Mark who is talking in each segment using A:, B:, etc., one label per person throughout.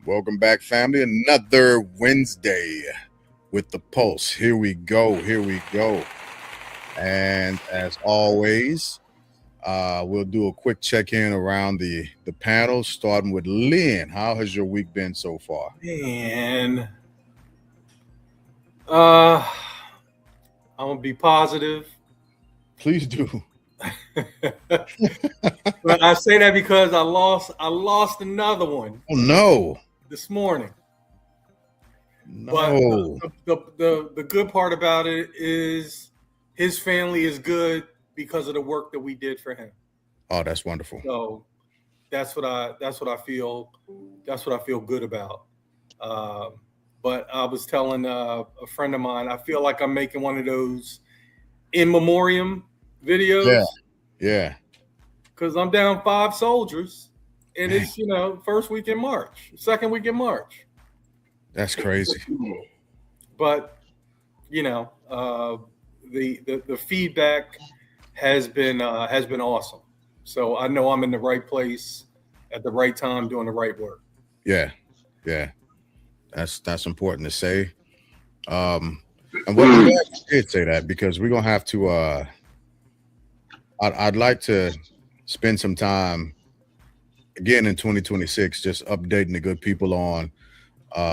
A: Welcome back, family. Another Wednesday with the Pulse. Here we go. Here we go. And as always, we'll do a quick check-in around the panel, starting with Lynn. How has your week been so far?
B: Man, uh, I'm gonna be positive.
A: Please do.
B: But I say that because I lost another one
A: Oh no.
B: this morning. But
A: No.
B: the good part about it is his family is good because of the work that we did for him.
A: Oh, that's wonderful.
B: So that's what I feel good about. Um, but I was telling a friend of mine, I feel like I'm making one of those in memoriam videos
A: Yeah. Yeah.
B: because I'm down 5 soldiers, and it's first week in March, second week in March.
A: That's crazy.
B: But you know, the feedback has been awesome. So I know I'm in the right place at the right time doing the right work.
A: Yeah. Yeah. That's important to say. Um, and what I'm glad you did say that because we're gonna have to I'd like to spend some time again in 2026 just updating the good people on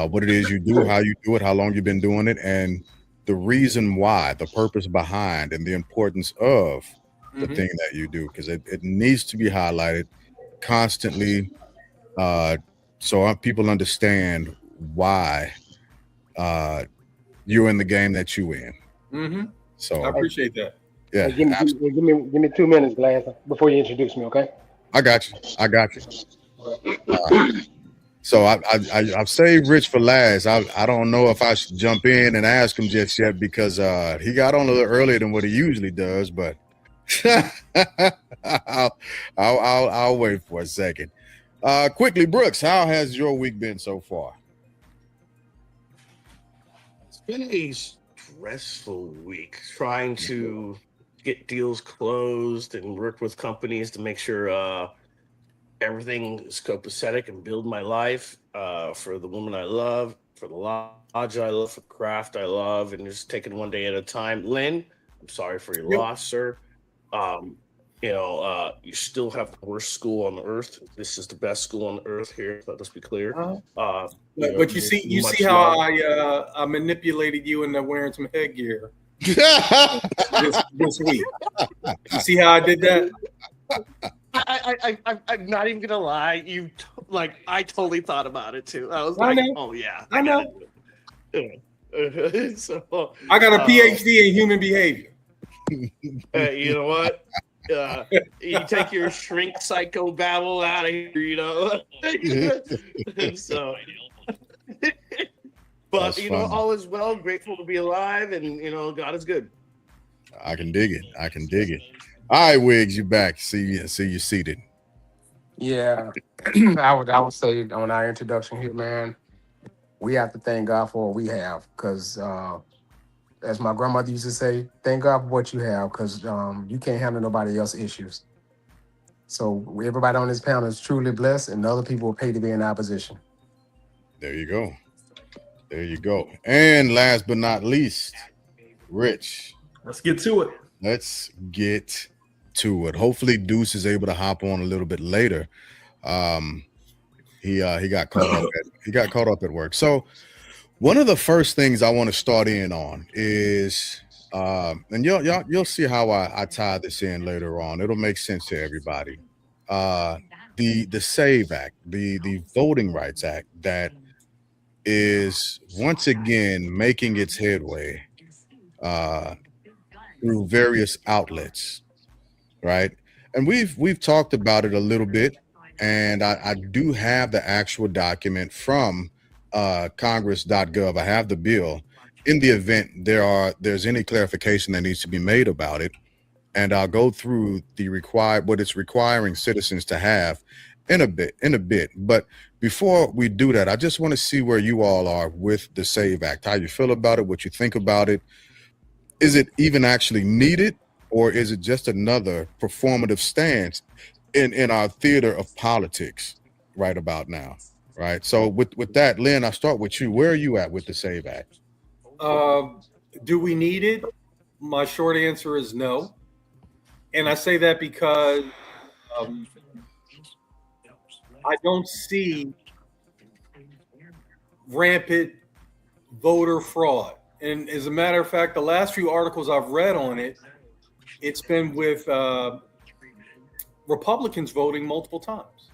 A: what it is you do, how you do it, how long you've been doing it, and the reason why, the purpose behind, and the importance of the
B: Hmm.
A: thing that you do, because it needs to be highlighted constantly, uh, so people understand why uh, you're in the game that you in.
B: Hmm. I
A: So
C: Hey,
B: appreciate that.
A: yeah,
C: hey, give me 2 minutes, Glass, before you introduce me, okay?
A: I got you. I got you. Uh, so I've saved Rich for last. I don't know if I should jump in and ask him just yet because he got on a little earlier than what he usually does. But I'll, I'll wait for a second. Quickly, Brooks, how has your week been so far?
D: It's been a stressful week trying to get deals closed and work with companies to make sure everything is copacetic and build my life for the woman I love, for the lodge I love, for the craft I love, and just taking one day at a time. Lynn, I'm sorry for your
B: Yep.
D: loss, sir. Um, you still have the worst school on earth. This is the best school on earth here. Let's be clear.
B: Uh,
D: Uh,
B: but you see
D: much
B: how
D: love.
B: I manipulated you into wearing some headgear this week. You see how I did that?
D: I'm not even gonna lie. I totally thought about it too. I was
B: I
D: like,
B: know.
D: oh yeah,
B: I
D: I
B: know.
D: gotta do it. So,
B: I got a
D: uh,
B: PhD in human behavior.
D: you know what? You take your shrink psycho babble out of here, so, but
A: That's funny.
D: all is well. Grateful to be alive, and God is good.
A: I can dig it. I can dig it. All right, Wiggs, you back. See you seated.
E: Yeah, I would say on our introduction here, man, we have to thank God for what we have, because as my grandmother used to say, thank God for what you have, because you can't handle nobody else's issues. So everybody on this panel is truly blessed, and other people will pay to be in our position.
A: There you go. There you go. And last but not least, Rich.
F: Let's get to it.
A: Let's get to it. Hopefully, Deuce is able to hop on a little bit later. Um, he got caught up at work. So one of the first things I want to start in on is and you'll see how I tie this in later on. It'll make sense to everybody. Uh, the Save Act, the Voting Rights Act that is once again making its headway uh, through various outlets, right? And we've talked about it a little bit, and I do have the actual document from Congress.gov. I have the bill. In the event there's any clarification that needs to be made about it, and I'll go through the required what it's requiring citizens to have in a bit. But before we do that, I just want to see where you all are with the Save Act, how you feel about it, what you think about it. Is it even actually needed, or is it just another performative stance in our theater of politics right about now? Right. So with that, Lynn, I'll start with you. Where are you at with the SAVE Act?
B: Do we need it? My short answer is no. And I say that because um, I don't see rampant voter fraud. And as a matter of fact, the last few articles I've read on it, it's been with Republicans voting multiple times.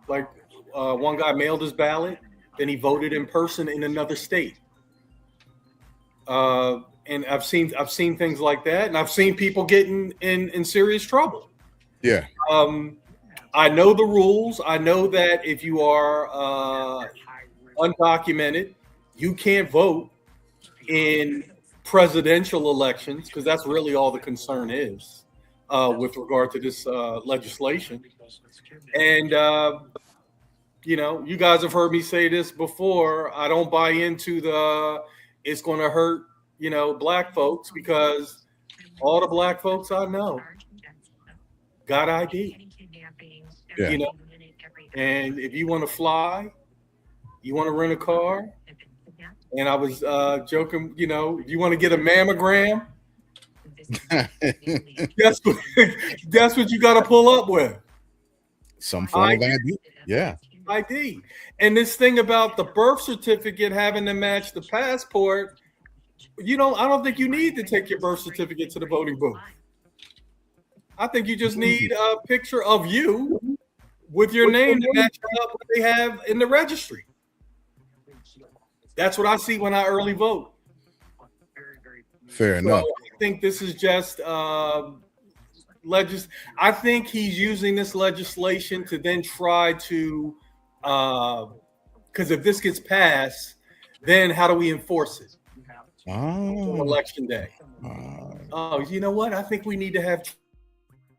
B: Like one guy mailed his ballot, then he voted in person in another state. And I've seen things like that, and I've seen people getting in serious trouble.
A: Yeah.
B: I know the rules. I know that if you are undocumented, you can't vote in presidential elections because that's really all the concern is with regard to this legislation. And you guys have heard me say this before. I don't buy into it's going to hurt black folks, because all the black folks I know got ID.
A: Yeah.
B: And if you want to fly, you want to rent a car. And I was joking, if you want to get a mammogram, guess what you got to pull up with?
A: Some form of ID. Yeah.
B: ID. And this thing about the birth certificate having to match the passport, I don't think you need to take your birth certificate to the voting booth. I think you just need a picture of you with your name to match up what they have in the registry. That's what I see when I early vote.
A: Fair enough.
B: I think this is just I think he's using this legislation to then try to, because if this gets passed, then how do we enforce it on election day? Oh, you know what? I think we need to have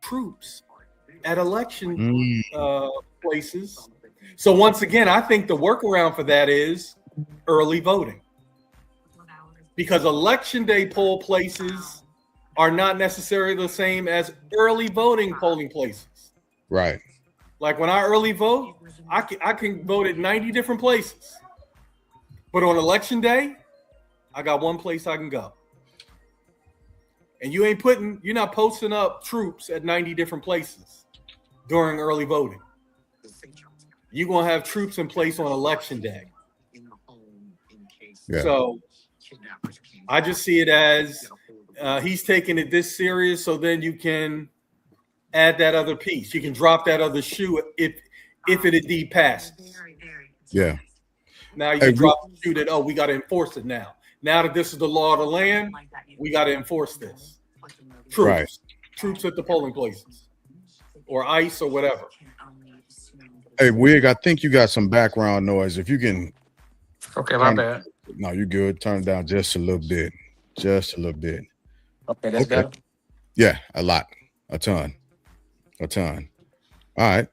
B: troops at election places. So once again, I think the workaround for that is early voting, because election day poll places are not necessarily the same as early voting polling places.
A: Right.
B: Like when I early vote, I can vote at 90 different places, but on election day, I got one place I can go. And you're not posting up troops at 90 different places during early voting. You're going to have troops in place on election day.
A: Yeah.
B: So I just see it as he's taking it this serious, so then you can add that other piece. You can drop that other shoe if it indeed passes.
A: Yeah.
B: Now you can drop the shoe that, we got to enforce it now. Now that this is the law of the land, we got to enforce this. Troops.
A: Right.
B: Troops at the polling places, or ICE or whatever.
A: Hey, Wig, I think you got some background noise. If you can.
E: Okay, my bad.
A: No, you're good. Turn it down just a little bit. Just a little bit.
E: Okay, that's better.
A: Yeah, a lot. A ton. All right.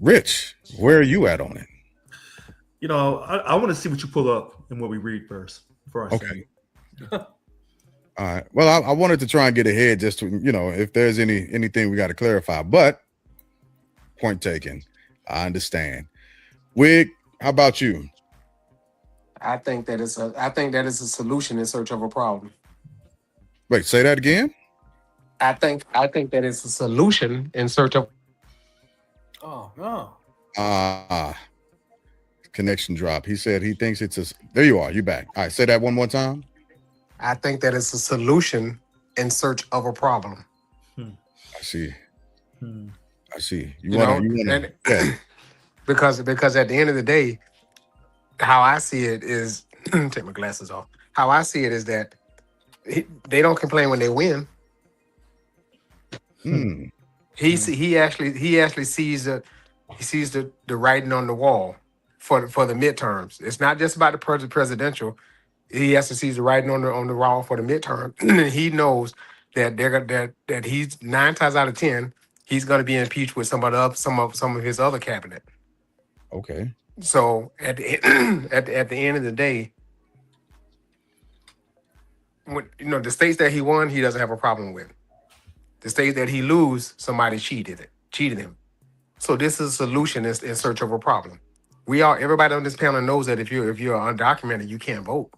A: Rich, where are you at on it?
F: I want to see what you pull up and what we read first before I say it.
A: All right. Well, I wanted to try and get ahead just to, if there's anything we got to clarify, but point taken. I understand. Wig, how about you?
E: I think that it's a solution in search of a problem.
A: Wait, say that again?
E: I think that it's a solution in search of.
B: Oh no.
A: Connection drop. He said he thinks there you are. You back. All right, say that one more time.
E: I think that it's a solution in search of a problem.
A: I see. I see.
E: Because at the end of the day, how I see it is take my glasses off. How I see it is that they don't complain when they win. He actually sees the writing on the wall for the midterms. It's not just about the presidential. He has to see the writing on the wall for the midterm. He knows that that he's 9 times out of 10 he's going to be impeached with some of his other cabinet.
A: Okay.
E: So at the end of the day, when, the states that he won, he doesn't have a problem with. The states that he lose, somebody cheated him. So this is a solution in search of a problem. Everybody on this panel knows that if you're undocumented, you can't vote.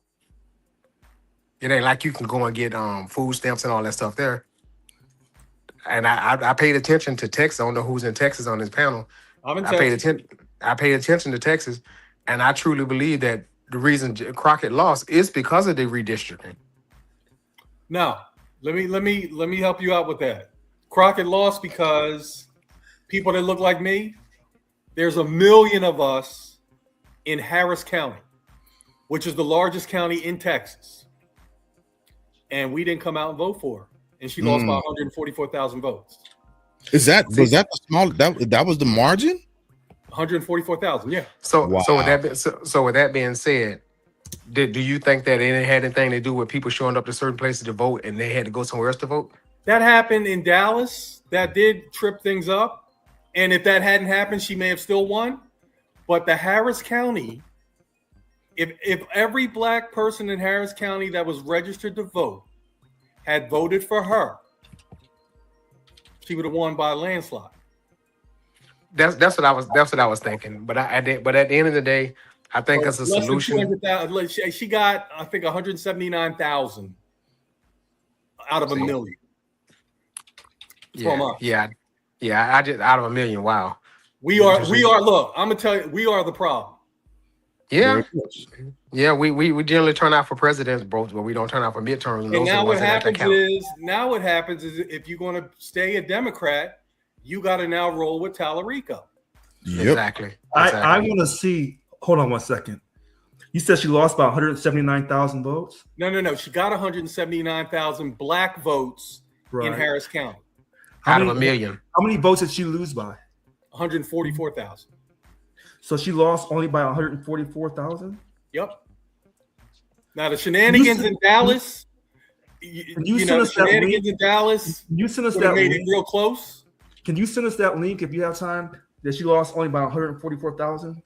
E: It ain't like you can go and get food stamps and all that stuff there. And I paid attention to Texas. I don't know who's in Texas on this panel.
B: I'm in
E: I
B: Texas.
E: paid attention to Texas, and I truly believe that the reason Crockett lost is because of the redistricting.
B: Now, let me help you out with that. Crockett lost because people that look like me, there's 1 million of us in Harris County, which is the largest county in Texas. And we didn't come out and vote for her. And she lost by 144,000 votes.
A: Was that the small that was the margin?
B: 144,000, yeah.
E: So
A: Wow.
E: with that being said, do you think that it had anything to do with people showing up to certain places to vote and they had to go somewhere else to vote?
B: That happened in Dallas. That did trip things up. And if that hadn't happened, she may have still won. But the Harris County, if every black person in Harris County that was registered to vote had voted for her, she would have won by a landslide.
E: That's what I was thinking. But at the end of the day, I think it's a solution.
B: She got, I think, 179,000 out of 1 million.
E: Yeah. I just out of 1 million. Wow.
B: We are. Look, I'm gonna tell you, we are the problem.
E: Yeah. Yeah, we generally turn out for presidents, bro, but we don't turn out for midterms.
B: And now what happens is if you're going to stay a Democrat, you got to now roll with Tallarico.
A: Yep.
E: Exactly.
F: I want to see. Hold on 1 second. You said she lost by 179,000 votes?
B: No. She got 179,000 black votes in Harris County.
E: Out of 1 million.
F: How many votes did she lose by?
B: 144,000.
F: So she lost only by 144,000?
B: Yep. Now the shenanigans in Dallas, you know, the shenanigans in Dallas,
F: you send us that
B: made
F: link?
B: it real close.
F: Can you send us that link if you have time? That she lost only by 144,000?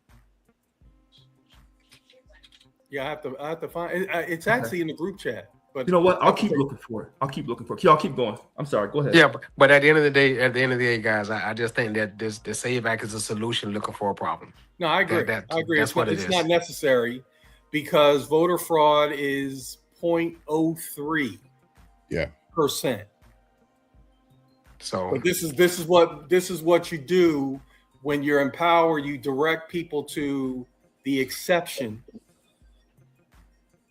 B: Yeah, I have to find it. It's actually in the group chat. But
F: you know what? I'll keep looking for it. Y'all keep going. I'm sorry. Go ahead.
E: Yeah, but at the end of the day, guys, I just think that the Save Act is a solution looking for a problem.
B: No, I agree. I agree.
E: That's what
B: it's not necessary because voter fraud is 0.03%.
E: So
B: but this is what you do when you're in power. You direct people to the exception,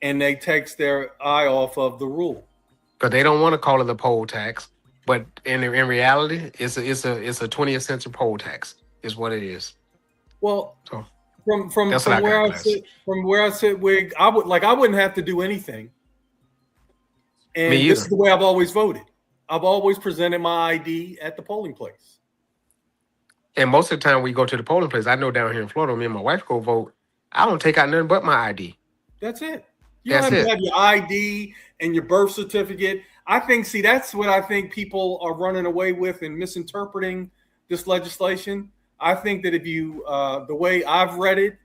B: and they takes their eye off of the rule.
E: Because they don't want to call it a poll tax, but in reality, it's a 20th century poll tax. Is what it is.
B: Well,
E: so,
B: from where I sit, I wouldn't have to do anything. And this is the way I've always voted. I've always presented my ID at the polling place.
E: And most of the time we go to the polling place. I know down here in Florida, me and my wife go vote. I don't take out nothing but my ID.
B: That's it. You don't have to have your ID and your birth certificate. That's what I think people are running away with and misinterpreting this legislation. I think that if you, the way I've read it,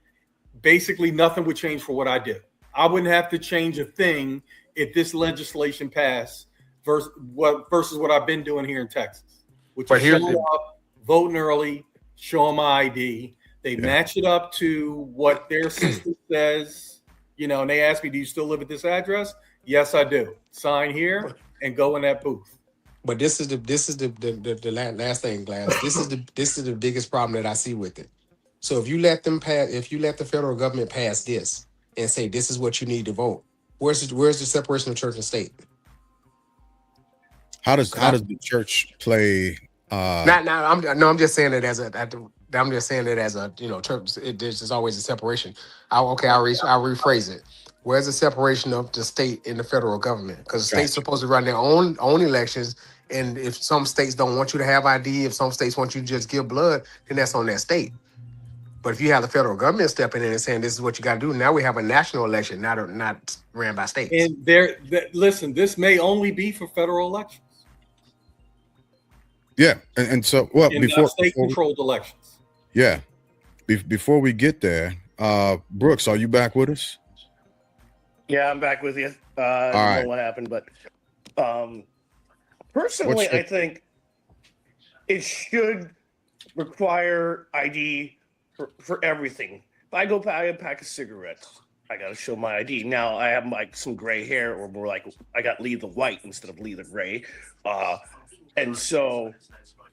B: basically nothing would change for what I do. I wouldn't have to change a thing if this legislation passed versus what I've been doing here in Texas, which is showing up, voting early, showing my ID. They match it up to what their system says. You know, and they ask me, "Do you still live at this address?" Yes, I do. Sign here and go in that booth.
E: But this is the last thing, Glass. This is the biggest problem that I see with it. So if you let the federal government pass this and say this is what you need to vote, where's the separation of church and state?
A: How does the church play?
E: I'm just saying it as a terms. There's always a separation. I'll rephrase it. Where's the separation of the state and the federal government? Because the state's supposed to run their own elections, and if some states don't want you to have ID, if some states want you to just give blood, then that's on that state. But if you have the federal government stepping in and saying this is what you got to do, now we have a national election, not ran by states.
B: And listen, this may only be for federal elections.
A: Yeah, and so before
B: state-controlled elections.
A: Yeah, before we get there, Brooks, are you back with us?
D: Yeah, I'm back with you. I don't know what happened, but personally, I think it should require ID for everything. If I go buy a pack of cigarettes, I got to show my ID. Now I have like some gray hair, or more like I got Lee the White instead of Lee the Gray. And so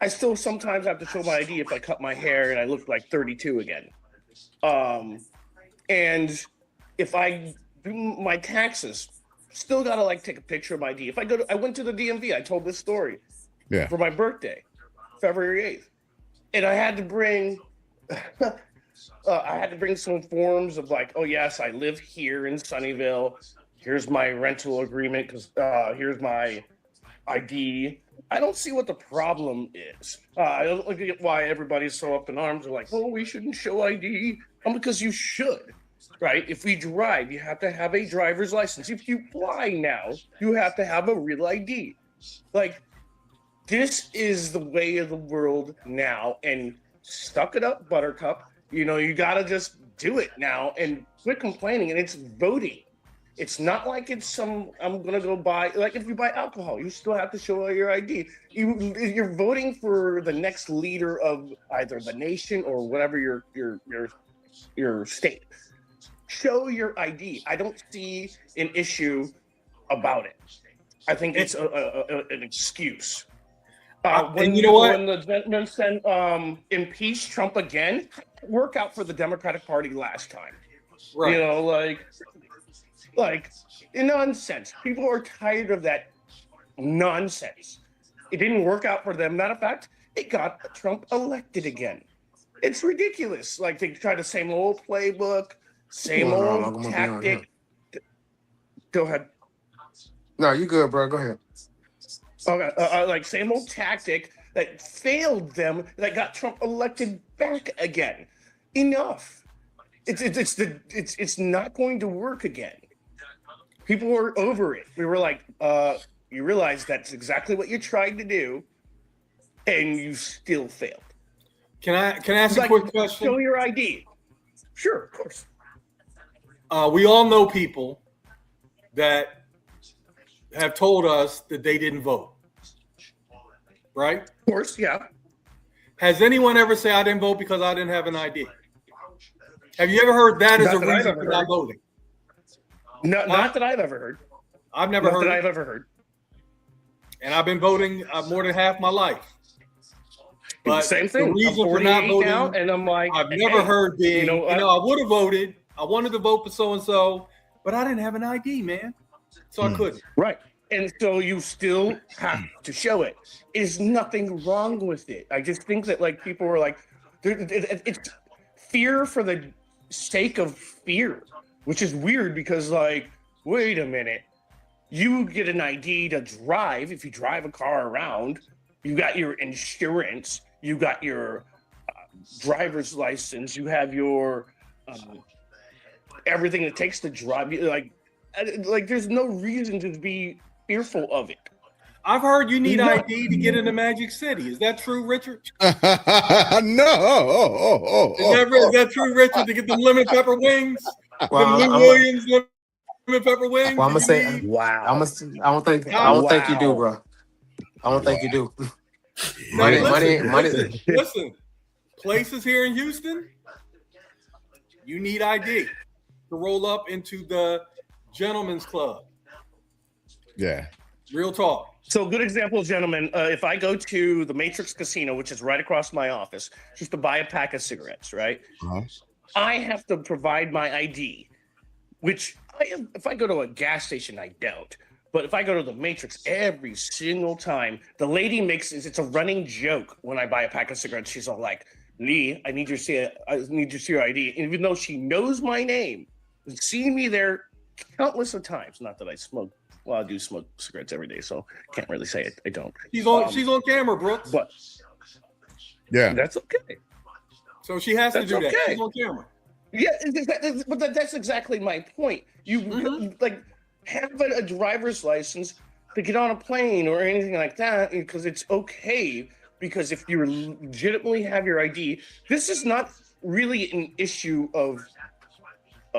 D: I still sometimes have to show my ID if I cut my hair and I look like 32 again. And if I do my taxes, still got to like take a picture of my ID. If I went to the DMV, I told this story for my birthday, February 8th. And I had to bring some forms of like, oh yes, I live here in Sunnyvale. Here's my rental agreement because here's my ID. I don't see what the problem is. I don't get why everybody's so up in arms. They're like, oh, we shouldn't show ID. Because you should, right? If we drive, you have to have a driver's license. If you fly now, you have to have a real ID. Like, this is the way of the world now. And suck it up, Buttercup. You know, you got to just do it now and quit complaining. And it's voting. It's not like it's I'm going to go buy, like if you buy alcohol, you still have to show your ID. You're voting for the next leader of either the nation or whatever your state. Show your ID. I don't see an issue about it. I think it's an excuse. When the gentleman said impeach Trump again, work out for the Democratic Party last time. Right. You know, like nonsense. People are tired of that nonsense. It didn't work out for them. Matter of fact, it got Trump elected again. It's ridiculous. Like they try the same old playbook, same old tactic. Go ahead.
E: No, you good, bro. Go ahead.
D: Okay, like same old tactic that failed them, that got Trump elected back again. Enough. It's not going to work again. People were over it. We were like, you realize that's exactly what you tried to do, and you still failed.
B: Can I ask a quick question?
D: Show your ID. Sure, of course.
B: We all know people that have told us that they didn't vote. Right?
D: Of course, yeah.
B: Has anyone ever said I didn't vote because I didn't have an ID? Have you ever heard that as a reason for not voting?
D: No, not that I've ever heard.
B: I've never heard.
D: That I've ever heard.
B: And I've been voting more than half my life. But
D: same thing.
B: The reason for not voting,
D: now, and I'm like,
B: I've never heard being, I would have voted. I wanted to vote for so and so, but I didn't have an ID, man, so I couldn't.
D: Right, and so you still have to show it. There's nothing wrong with it. I just think that like people were like, it's fear for the sake of fear, which is weird because like, wait a minute, you get an ID to drive. If you drive a car around, you got your insurance, you got your driver's license, you have your everything it takes to drive. Like there's no reason to be fearful of it.
B: I've heard you need ID to get into Magic City. Is that true, Richard?
A: No.
B: Is that true, Richard? To get the lemon pepper wings,
E: Well,
B: the Lou Williams lemon pepper wings.
E: Well, I'm gonna say,
D: wow.
E: I don't think you do, bro. I don't think you do. Money.
B: Listen, places here in Houston, you need ID to roll up into the gentleman's club.
A: Yeah.
B: Real talk.
D: So good example, gentlemen. If I go to the Matrix Casino, which is right across my office, just to buy a pack of cigarettes, right?
A: Uh-huh.
D: I have to provide my ID, which if I go to a gas station, I don't. But if I go to the Matrix every single time, the lady it's a running joke when I buy a pack of cigarettes. She's all like, Lee, I need you to see your ID. And even though she knows my name, seen me there countless of times. Not that I smoke. Well, I do smoke cigarettes every day, so can't really say it. I don't.
B: She's on camera, Brooks.
D: But
A: yeah,
D: that's okay.
B: So she has to do that. She's on camera.
D: Yeah, but that's exactly my point. You like have a driver's license to get on a plane or anything like that because it's okay. Because if you legitimately have your ID, this is not really an issue of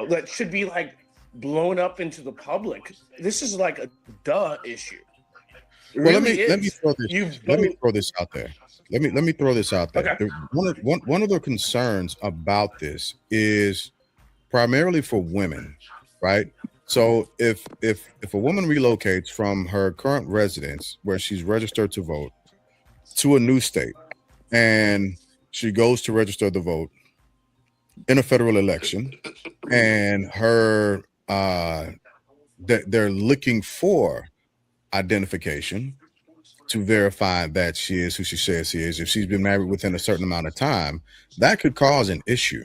D: that should be like blown up into the public. This is like a issue.
A: Well, let me throw this out there. let me throw this out there.
D: Okay.
A: One of the concerns about this is primarily for women, right? So if a woman relocates from her current residence where she's registered to vote to a new state, and she goes to register the vote in a federal election, and her they're looking for identification to verify that she is who she says she is. If she's been married within a certain amount of time, that could cause an issue.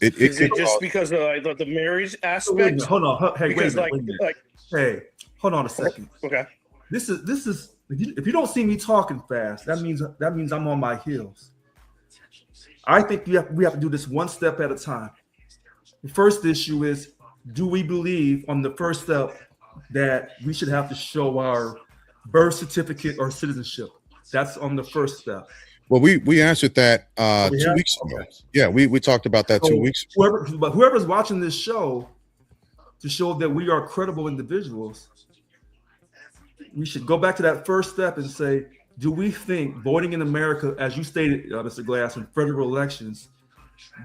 A: It
D: Is
A: could
D: it just
A: cause,
D: because of the marriage
F: Wait a
D: aspect?
F: minute, hold on. Hey,
D: Because
F: wait a minute. Hey, hold on a second.
D: Okay.
F: This is if you don't see me talking fast, that means I'm on my heels. I think we have to do this one step at a time. The first issue is, do we believe on the first step that we should have to show our birth certificate or citizenship? That's on the first step.
A: well, we answered that
F: We
A: 2
F: have-
A: weeks ago.
F: okay.
A: Yeah, we talked about that 2 weeks ago.
F: Whoever's watching this show, to show that we are credible individuals, we should go back to that first step and say, do we think voting in America, as you stated, Mr. Glass, in federal elections,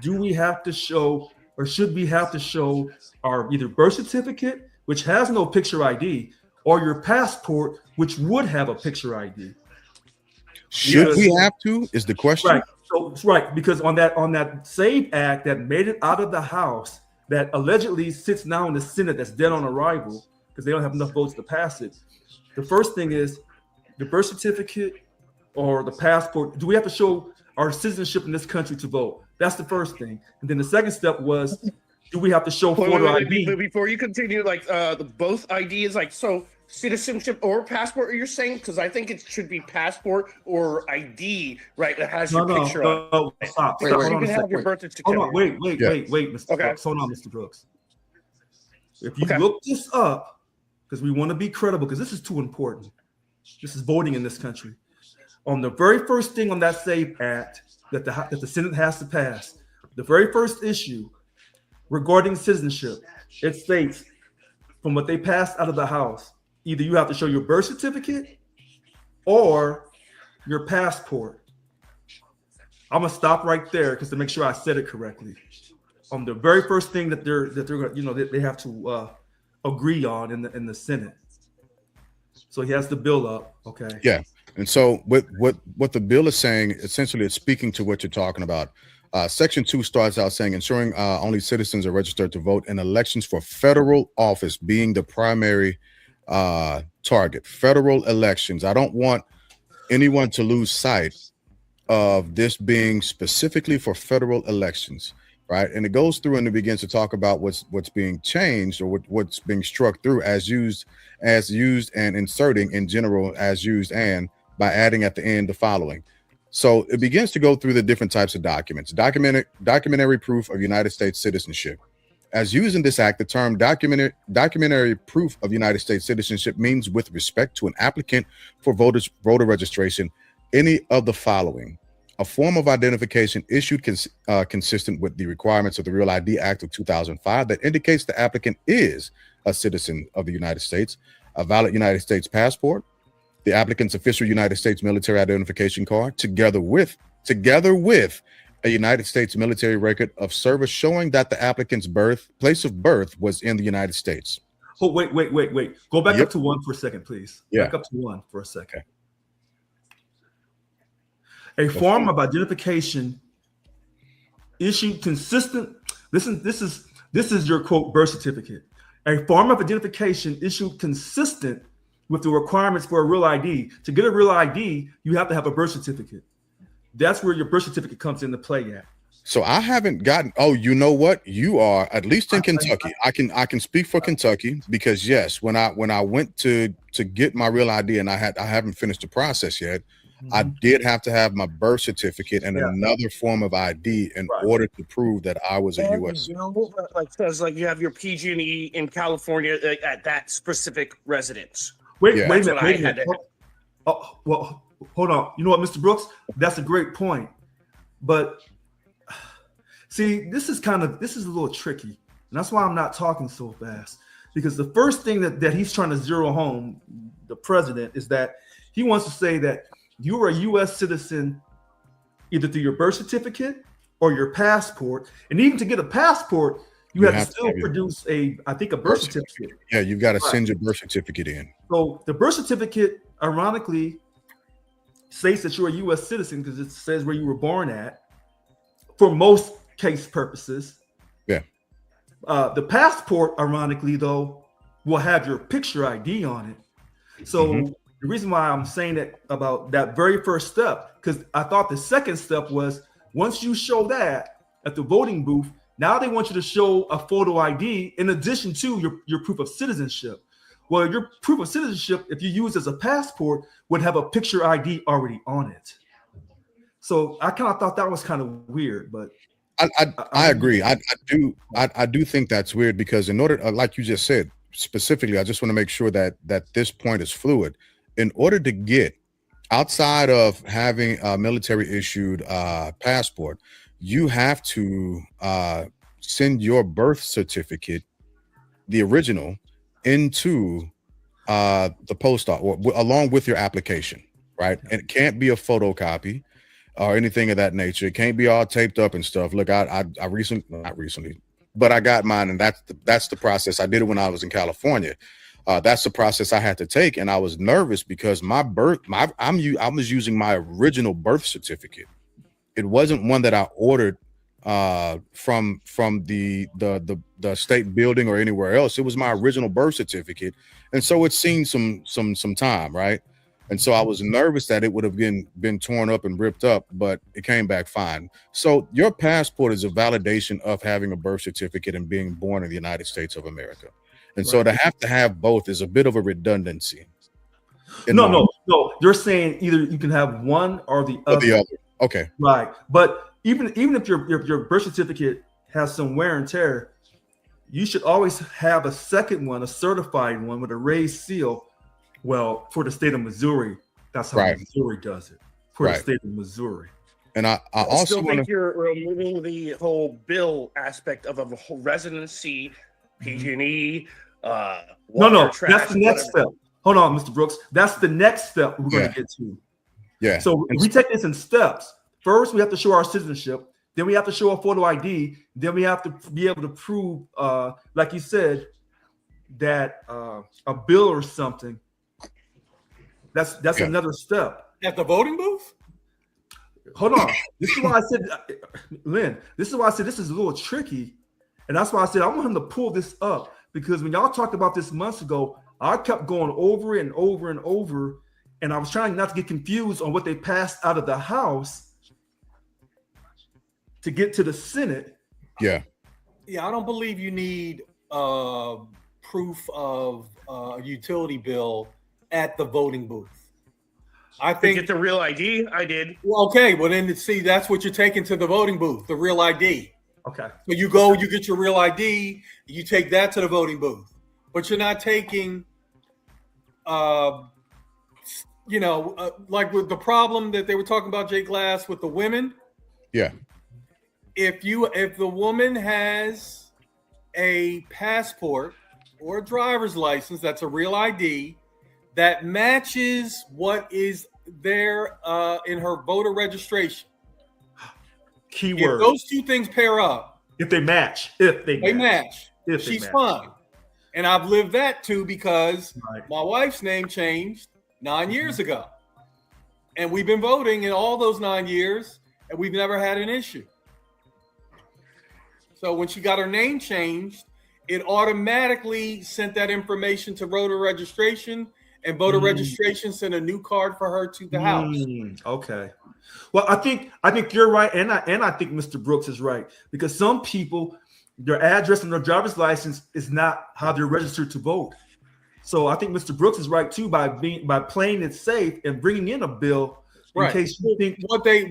F: do we have to show, or should we have to show our either birth certificate, which has no picture ID, or your passport, which would have a picture ID?
A: Should
F: Because-
A: we have to? Is the question.
F: Right. So right, because on that SAVE Act that made it out of the House, that allegedly sits now in the Senate, that's dead on arrival because they don't have enough votes to pass it. The first thing is the birth certificate or the passport. Do we have to show our citizenship in this country to vote? That's the first thing. And then the second step was, do we have to show photo ID?
D: But before you continue, like the both IDs, like so citizenship or passport, you're saying? Because I think it should be passport or ID, right? That has your picture on.
F: No, stop.
E: Wait,
F: Stop.
E: wait,
F: Hold
D: You
F: on a
D: can
F: second.
D: have your birth certificate.
F: Hold on, wait, Mr.
D: Okay.
F: Brooks. Hold on, Mr. Brooks. If you look this up, because we want to be credible, because this is too important. This is voting in this country. On the very first thing on that SAVE Act that the Senate has to pass, the very first issue regarding citizenship, it states from what they passed out of the House, either you have to show your birth certificate or your passport. I'm gonna stop right there because to make sure I said it correctly. On the very first thing that they're they have to agree on in the Senate. So he has the bill up. Okay.
A: Yeah. And so what the bill is saying, essentially, it's speaking to what you're talking about. Section 2 starts out saying ensuring only citizens are registered to vote in elections for federal office being the primary target. Federal elections. I don't want anyone to lose sight of this being specifically for federal elections, right? And it goes through and it begins to talk about what's being changed or what's being struck through as used, and inserting in general as used, and by adding at the end the following. So it begins to go through the different types of documents. Documentary proof of United States citizenship. As used in this act, the term documentary proof of United States citizenship means with respect to an applicant for voter registration, any of the following: a form of identification issued consistent with the requirements of the Real ID Act of 2005 that indicates the applicant is a citizen of the United States, a valid United States passport, the applicant's official United States military identification card, together with a United States military record of service showing that the applicant's place of birth was in the United States.
F: Oh, wait. Go back
A: Yep.
F: up to one for a second, please.
A: Yeah.
F: Back up to one for a second. A form of identification issued consistent. Listen, this is your quote birth certificate. A form of identification issued consistent with the requirements for a real ID. To get a real ID, you have to have a birth certificate. That's where your birth certificate comes into play at.
A: So I haven't gotten. Oh, you know what? You are at least in Kentucky. I can speak for Kentucky because yes, when I went to get my real ID and I haven't finished the process yet. I did have to have my birth certificate and another form of ID in order to prove that I was a U.S.
D: Like says like you have your PG&E in California at that specific residence.
F: Wait
A: Yeah.
F: a minute. Oh, well, hold on. You know what, Mr. Brooks? That's a great point. But see, this is a little tricky. And that's why I'm not talking so fast. Because the first thing that he's trying to zero home, the president, is that he wants to say that you were a U.S. citizen either through your birth certificate or your passport. And even to get a passport, you have to still produce a birth certificate.
A: Yeah, you've got to send your birth certificate in.
F: So the birth certificate, ironically, states that you're a U.S. citizen because it says where you were born at for most case purposes.
A: Yeah.
F: The passport, ironically, though, will have your picture ID on it. So the reason why I'm saying that about that very first step, because I thought the second step was once you show that at the voting booth, now they want you to show a photo ID in addition to your proof of citizenship. Well, your proof of citizenship, if you use as a passport, would have a picture ID already on it. So I kind of thought that was kind of weird, but
A: I agree. I do think that's weird because in order, like you just said, specifically, I just want to make sure that this point is fluid. In order to get outside of having a military issued passport, you have to send your birth certificate, the original, into the post office along with your application, right? And it can't be a photocopy or anything of that nature. It can't be all taped up and stuff. Look, not recently, but I got mine, and that's the process. I did it when I was in California. That's the process I had to take, and I was nervous because I was using my original birth certificate. It wasn't one that I ordered from the state building or anywhere else. It was my original birth certificate, and so it's seen some time, right? And so I was nervous that it would have been torn up and ripped up, but it came back fine. So your passport is a validation of having a birth certificate and being born in the United States of America. And so to have both is a bit of a redundancy.
F: No. You're saying either you can have one or the other.
A: Okay.
F: Right. But even if your birth certificate has some wear and tear, you should always have a second one, a certified one with a raised seal. Well, for the state of Missouri, that's how Missouri does it. For the state of Missouri.
A: And I also
D: still think you're removing the whole bill aspect of a whole residency, PG&E,
F: no, that's the next step. Hold on, Mr. Brooks. That's the next step we're going to get to.
A: Yeah.
F: So we take this in steps. First, we have to show our citizenship. Then we have to show a photo ID. Then we have to be able to prove, like you said, that a bill or something. That's another step.
B: At the voting booth?
F: Hold on. This is why I said, Lynn, this is why I said this is a little tricky. And that's why I said I want him to pull this up. Because when y'all talked about this months ago, I kept going over and over and over. And I was trying not to get confused on what they passed out of the House to get to the Senate.
A: Yeah.
B: Yeah, I don't believe you need proof of a utility bill at the voting booth. I think
D: to get the real ID. I did.
B: Well, okay. Well, then see, that's what you're taking to the voting booth, the real ID.
F: Okay.
B: So you go, you get your real ID, you take that to the voting booth, but you're not taking, like with the problem that they were talking about, Jay Glass, with the women.
A: Yeah.
B: If the woman has a passport or a driver's license, that's a real ID that matches what is there in her voter registration.
F: Keyword.
B: If those two things pair up,
F: if they match,
B: she's fine. And I've lived that too because my wife's name changed 9 years ago. And we've been voting in all those 9 years, and we've never had an issue. So when she got her name changed, it automatically sent that information to voter registration, and voter registration sent a new card for her to the House.
F: Okay. Well, I think you're right, and I think Mr. Brooks is right, because some people, their address and their driver's license is not how they're registered to vote. So I think Mr. Brooks is right too by playing it safe and bringing in a bill in case you think
B: what they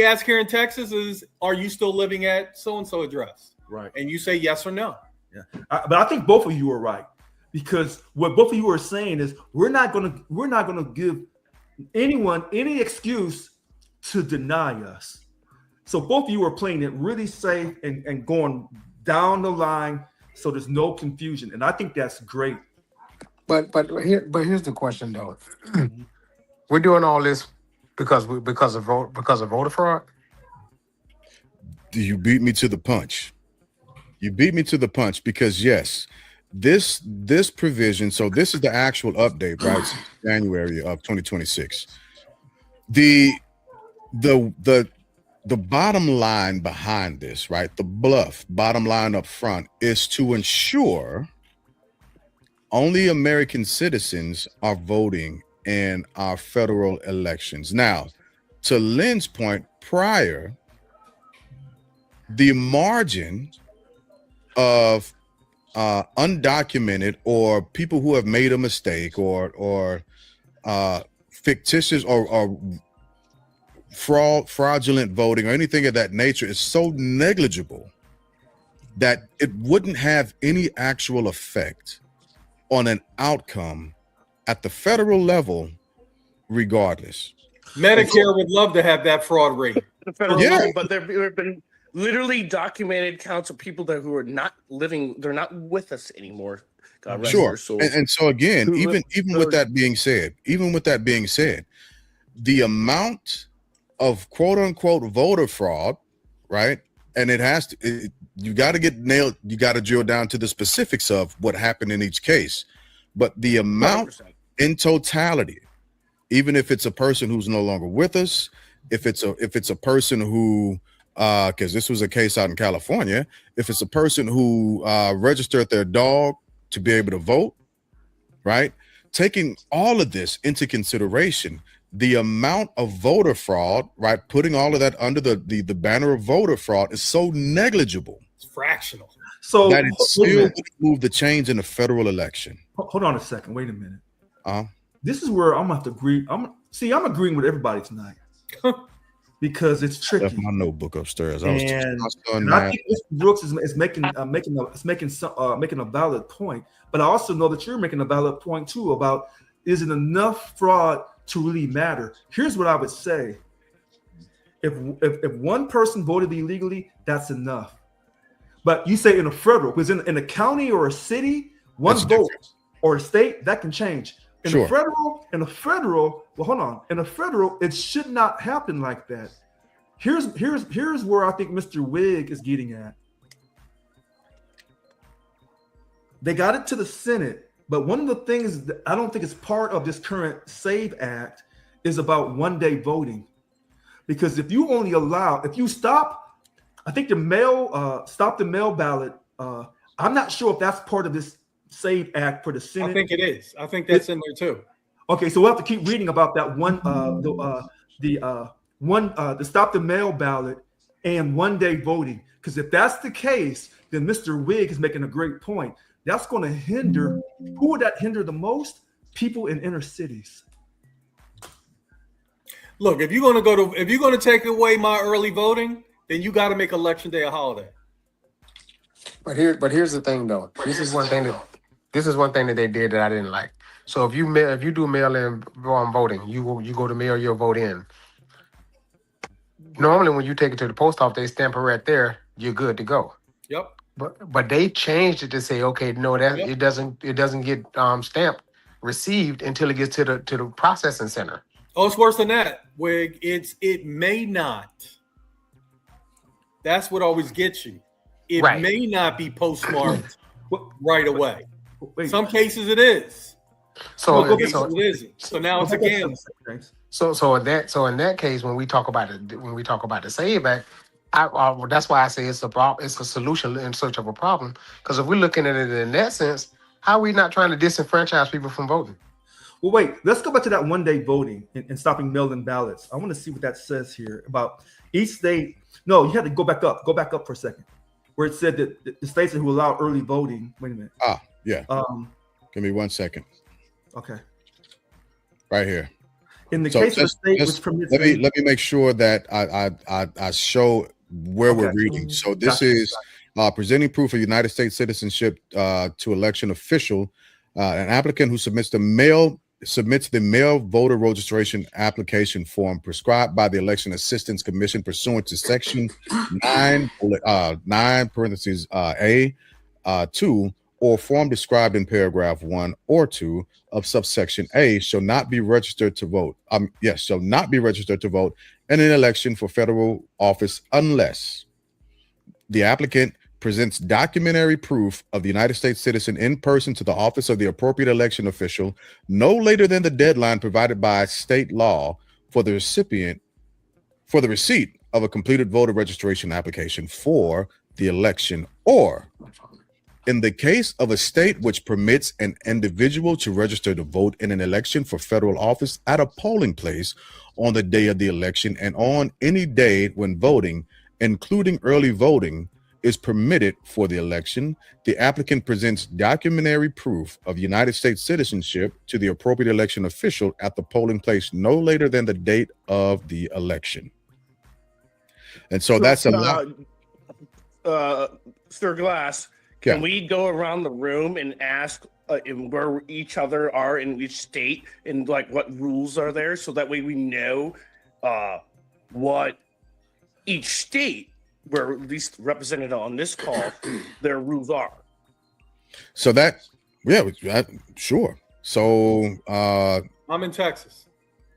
B: ask here in Texas is, are you still living at so and so address?
F: Right.
B: And you say yes or no.
F: Yeah. But I think both of you are right, because what both of you are saying is we're not gonna give anyone any excuse to deny us. So both of you are playing it really safe and going down the line so there's no confusion. And I think that's great.
E: But here's the question though. We're doing all this because of voter fraud.
A: You beat me to the punch. You beat me to the punch because yes, this provision. So this is the actual update, right? Since January of 2026. The bottom line behind this, right? The bottom line up front is to ensure only American citizens are voting in our federal elections. Now, to Lynn's point prior, the margin of undocumented or people who have made a mistake or fictitious or fraudulent voting or anything of that nature is so negligible that it wouldn't have any actual effect on an outcome at the federal level regardless.
B: Medicare would love to have that fraud rate.
D: The federal
A: Yeah.
D: level, but there have been literally documented counts of people who are not living, they're not with us anymore. God rest
A: Sure.
D: their souls.
A: And so again,
D: Who
A: even
D: live-
A: with that being said, the amount of quote unquote voter fraud, right? And it has to, you got to get nailed, you got to drill down to the specifics of what happened in each case. But the amount
D: 100%.
A: in totality, even if it's a person who's no longer with us, if it's a person who because this was a case out in California, if it's a person who registered their dog to be able to vote, right? Taking all of this into consideration, the amount of voter fraud, right? Putting all of that under the banner of voter fraud is so negligible
B: It's fractional.
F: So
A: that it still would move the change in the federal election.
F: hold on a second. Wait a minute.
A: Uh,
F: This is where I'm gonna have to agree. I'm agreeing with everybody tonight because it's tricky.
A: left my notebook upstairs. I was teaching my son
F: And I
A: math.
F: think Mr. Brooks is making a valid point, but I also know that you're making a valid point too about is it enough fraud to really matter? Here's what I would say: if one person voted illegally, that's enough. But you say in a federal, because in a county or a city, one
A: That's
F: vote
A: different.
F: or a state that can change. In
A: Sure.
F: a federal, well, hold on. In a federal, it should not happen like that. Here's where I think Mr. Wig is getting at. They got it to the Senate, but one of the things that I don't think is part of this current SAVE Act is about one-day voting. Because if you stop, I think stop the mail ballot. I'm not sure if that's part of this SAVE Act for the Senate.
B: I think it is. I think that's in there too.
F: Okay, so we'll have to keep reading about that one, the stop the mail ballot and one-day voting. Because if that's the case, then Mr. Wig is making a great point. That's going to hinder. Who would that hinder the most? People in inner cities.
B: Look, if you're going to take away my early voting, then you got to make Election Day a holiday.
E: But here's the thing though. This is one thing that they did that I didn't like. So if you do mail-in voting, you go to mail your vote in. Normally, when you take it to the post office, they stamp it right there. You're good to go.
B: Yep.
E: But they changed it to say, okay, no, that
B: Yep.
E: it doesn't get stamped received until it gets to the processing center.
B: Oh, it's worse than that, Wig. It may not. That's what always gets you. It
E: Right.
B: may not be postmarked
F: Well,
B: right away.
F: wait.
B: Some cases it is.
E: So
B: Some cases it isn't. So now it's a gamble.
E: So in that case, when we talk about the SAVE Act, that's why I say it's a solution in search of a problem. Because if we're looking at it in that sense, how are we not trying to disenfranchise people from voting?
F: Well, wait, let's go back to that one-day voting and stopping mail-in ballots. I want to see what that says here about each state. No, you had to go back up for a second, where it said that the states who allow early voting. Wait a minute.
A: Yeah. Give me 1 second.
F: Okay.
A: Right here.
F: In the
A: So
F: case of a state
A: just
F: which permits
A: let me make sure that I show where we're
F: Okay.
A: reading. So this
F: Gotcha.
A: is presenting proof of United States citizenship to election official. An applicant who submits the mail voter registration application form prescribed by the Election Assistance Commission pursuant to Section 9 parentheses A 2 or form described in paragraph 1 or 2 of subsection A shall not be registered to vote. Shall not be registered to vote in an election for federal office unless the applicant presents documentary proof of the United States citizen in person to the office of the appropriate election official no later than the deadline provided by state law for the receipt of a completed voter registration application for the election, or in the case of a state which permits an individual to register to vote in an election for federal office at a polling place on the day of the election and on any day when voting, including early voting, is permitted for the election, the applicant presents documentary proof of United States citizenship to the appropriate election official at the polling place no later than the date of the election. And so that's a lot.
D: Sir Glass, can we go around the room and ask where each other are in each state and like what rules are there, so that way we know what each state, where at least represented on this call, their rules are.
A: So that, sure. So
B: I'm in Texas.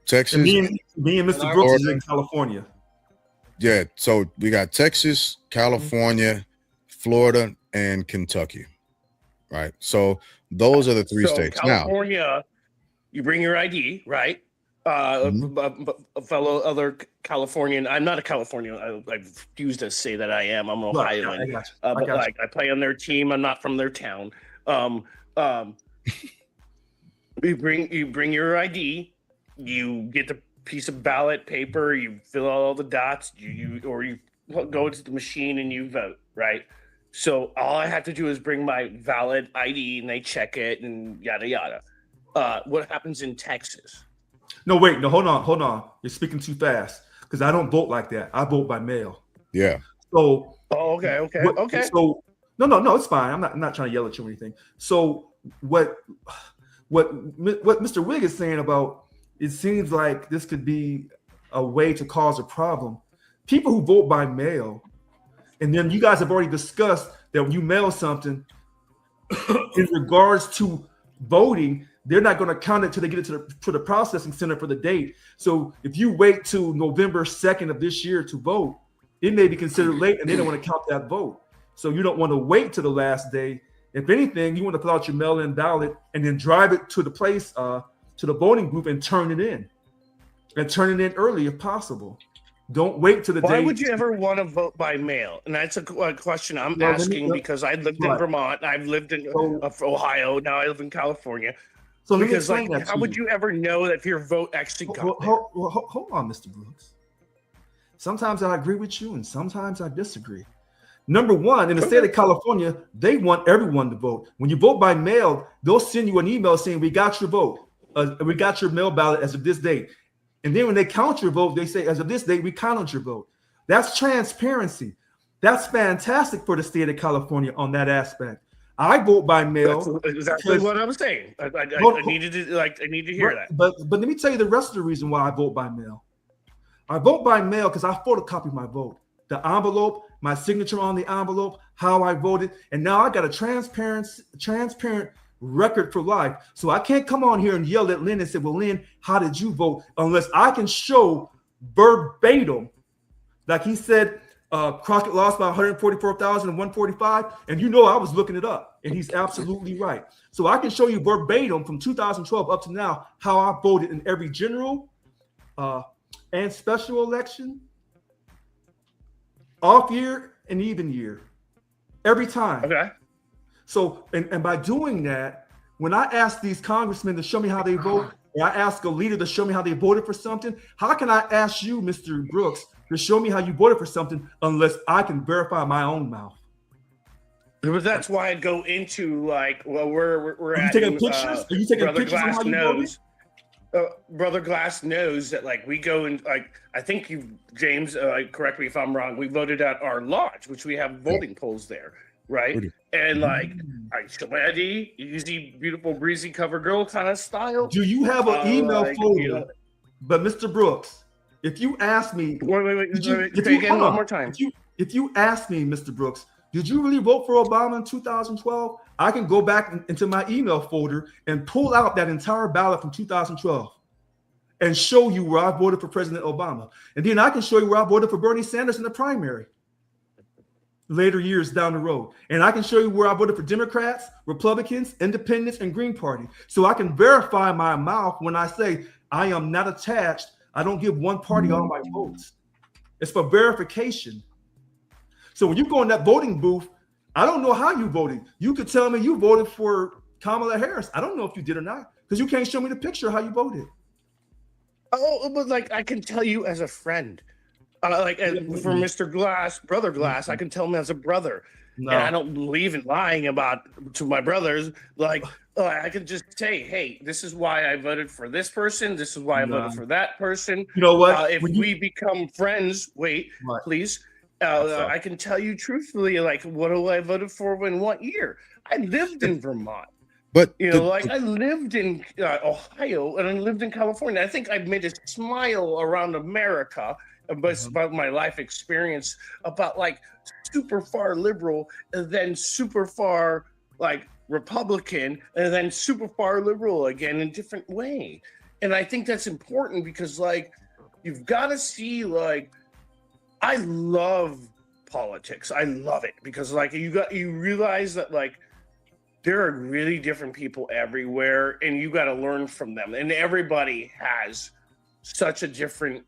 A: Texas.
F: Me and Mr. Brooks is in California.
A: Yeah, so we got Texas, California, Florida, and Kentucky. Right. So those are the three states.
D: California, you bring your ID, right? A fellow other Californian. I'm not a Californian. I refuse to say that I am. I'm an Ohioan. But like I play on their team. I'm not from their town. You bring your ID. You get the piece of ballot paper. You fill out all the dots. You go to the machine and you vote. Right. So all I have to do is bring my valid ID and they check it and yada yada. What happens in Texas?
F: No, wait, no, hold on. You're speaking too fast because I don't vote like that. I vote by mail.
A: Yeah.
F: So.
D: Oh, okay.
F: So no, it's fine. I'm not trying to yell at you or anything. So what Mr. Wig is saying about, it seems like this could be a way to cause a problem. People who vote by mail, and then you guys have already discussed that when you mail something in regards to voting, they're not going to count it till they get it to the processing center for the date. So if you wait till November 2nd of this year to vote, it may be considered late and they don't want to count that vote. So you don't want to wait to the last day. If anything, you want to fill out your mail-in ballot and then drive it to the place, to the voting booth and turn it in. And turn it in early if possible. Don't wait to the day.
D: Why would you ever want to vote by mail? And that's a question I'm asking because I lived in Vermont. I've lived in Ohio. Now I live in California.
F: So
D: because how would you ever know that if your vote actually got there?
F: Hold on, Mr. Brooks. Sometimes I agree with you and sometimes I disagree. Number one, in the state of California, they want everyone to vote. When you vote by mail, they'll send you an email saying, we got your vote. We got your mail ballot as of this date. And then when they count your vote, they say, as of this date, we counted your vote. That's transparency. That's fantastic for the state of California on that aspect. I vote by mail.
D: That's exactly what I was saying. I needed to hear that.
F: But let me tell you the rest of the reason why I vote by mail. I vote by mail because I photocopy my vote. The envelope, my signature on the envelope, how I voted, and now I got a transparent record for life. So I can't come on here and yell at Lynn and say, well, Lynn, how did you vote? Unless I can show verbatim, like he said, Crockett lost by 144,145, and you know I was looking it up, and he's absolutely right. So I can show you verbatim from 2012 up to now how I voted in every general and special election, off year and even year, every time.
D: Okay.
F: So, and by doing that, when I ask these congressmen to show me how they vote, or I ask a leader to show me how they voted for something, how can I ask you, Mr. Brooks, to show me how you voted for something unless I can verify my own mouth?
D: But that's why I'd go into we're
F: at. Are you taking pictures? Are you taking pictures of how you voted?
D: Brother Glass knows that we go and I think you, James, correct me if I'm wrong. We voted at our lodge, which we have voting polls there, right? And I show my ID, easy, beautiful, breezy cover girl kind of style.
F: Do you have an email folder? But Mr. Brooks, if you ask me,
D: one more time.
F: If you ask me, Mr. Brooks, did you really vote for Obama in 2012? I can go back into my email folder and pull out that entire ballot from 2012 and show you where I voted for President Obama. And then I can show you where I voted for Bernie Sanders in the primary later years down the road. And I can show you where I voted for Democrats, Republicans, Independents, and Green Party. So I can verify my mouth when I say I am not attached. I don't give one party all my votes. It's for verification. So when you go in that voting booth, I don't know how you voted. You could tell me you voted for Kamala Harris. I don't know if you did or not because you can't show me the picture of how you voted.
D: Oh, but like I can tell you as a friend, for Mr. Glass, Brother Glass, I can tell him as a brother. No. And I don't believe in lying to my brothers. Like I can just say, hey, this is why I voted for this person. This is why I voted for that person.
F: You know what?
D: If we become friends, please. I can tell you truthfully, like, what I voted for in what year. I lived in Vermont.
A: But
D: I lived in Ohio and I lived in California. I think I've made a smile around America about my life experience, about like super far liberal and then super far like Republican and then super far liberal again in a different way. And I think that's important because like you've got to see like I love politics. I love it because like you realize that like there are really different people everywhere and you got to learn from them. And everybody has such a different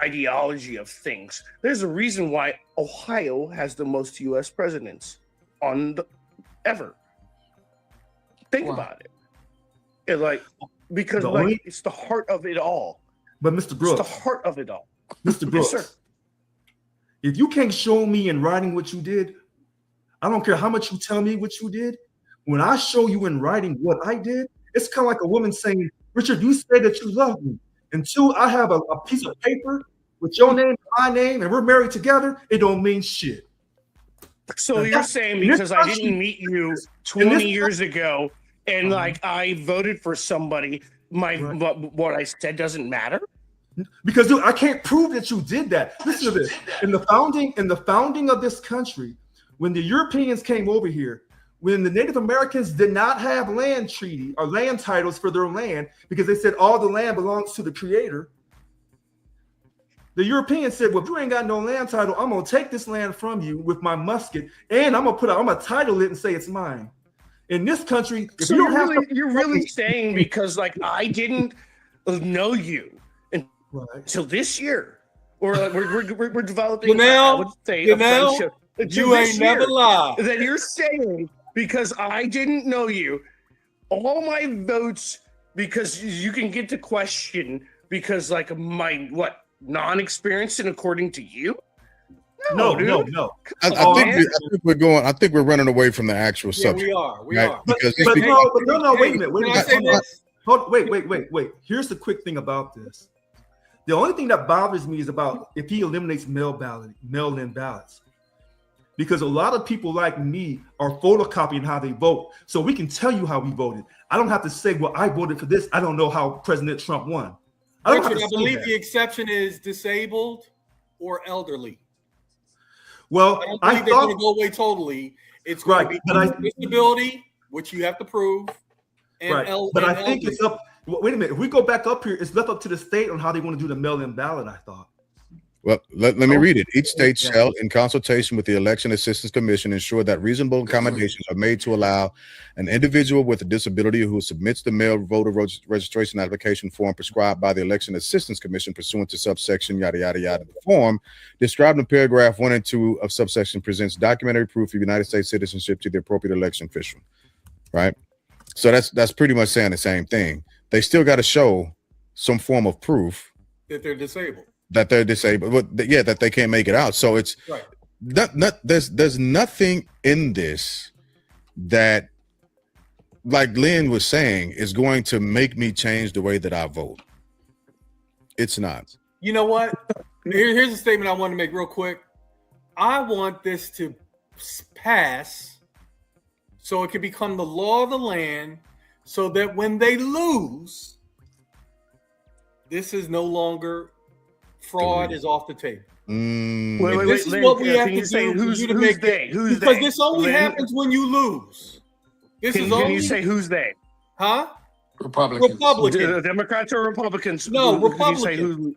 D: ideology of things. There's a reason why Ohio has the most U.S. presidents ever. Think about it. Because it's the heart of it all.
F: But Mr. Brooks,
D: it's the heart of it all.
F: Mr. Brooks, yes, sir. If you can't show me in writing what you did, I don't care how much you tell me what you did. When I show you in writing what I did, it's kind of like a woman saying, Richard, you say that you love me. Until I have a piece of paper with your name, my name, and we're married together, it don't mean shit.
D: So you're saying because I didn't meet you 20 years ago and like I voted for somebody, what I said doesn't matter?
F: Because dude, I can't prove that you did that. Listen to this. In the founding of this country, when the Europeans came over here, when the Native Americans did not have land treaty or land titles for their land because they said all the land belongs to the creator, the Europeans said, well, if you ain't got no land title, I'm going to take this land from you with my musket and I'm going to title it and say it's mine. In this country, if you don't
D: you're really saying because like I didn't know you until this year, or like we're developing.
B: You ain't never lied.
D: Then you're saying because I didn't know you, all my votes because you can get to question because like my non-experience and according to you.
F: No.
A: I think we're running away from the actual subject.
B: We are.
F: But no, wait a minute. Wait. Here's the quick thing about this. The only thing that bothers me is about if he eliminates mail-in ballots. Because a lot of people like me are photocopying how they vote. So we can tell you how we voted. I don't have to say, well, I voted for this. I don't know how President Trump won.
B: I believe the exception is disabled or elderly.
F: Well,
B: I don't think they're going to go away totally. It's going to be disability, which you have to prove.
F: But I think it's up. Wait a minute. If we go back up here, it's left up to the state on how they want to do the mail-in ballot, I thought.
A: Well, let me read it. Each state shall, in consultation with the Election Assistance Commission, ensure that reasonable accommodations are made to allow an individual with a disability who submits the mail voter registration application form prescribed by the Election Assistance Commission pursuant to subsection yada yada yada. The form described in paragraph 1 and 2 of subsection presents documentary proof of United States citizenship to the appropriate election official. Right. So that's pretty much saying the same thing. They still got to show some form of proof
B: that they're disabled.
A: That they can't make it out. So it's there's nothing in this that, like Lynn was saying, is going to make me change the way that I vote. It's not.
B: You know what? Here's a statement I want to make real quick. I want this to pass so it can become the law of the land so that when they lose, this is no longer fraud is off the table.
D: This
B: is what we have to do. Because this only happens when you lose. This
D: Can
B: is
D: you
B: only,
D: say who's they?
B: huh?
E: Republicans.
B: Republican.
D: Democrats or Republicans?
B: No,
D: Can you say
B: Republican.
D: who?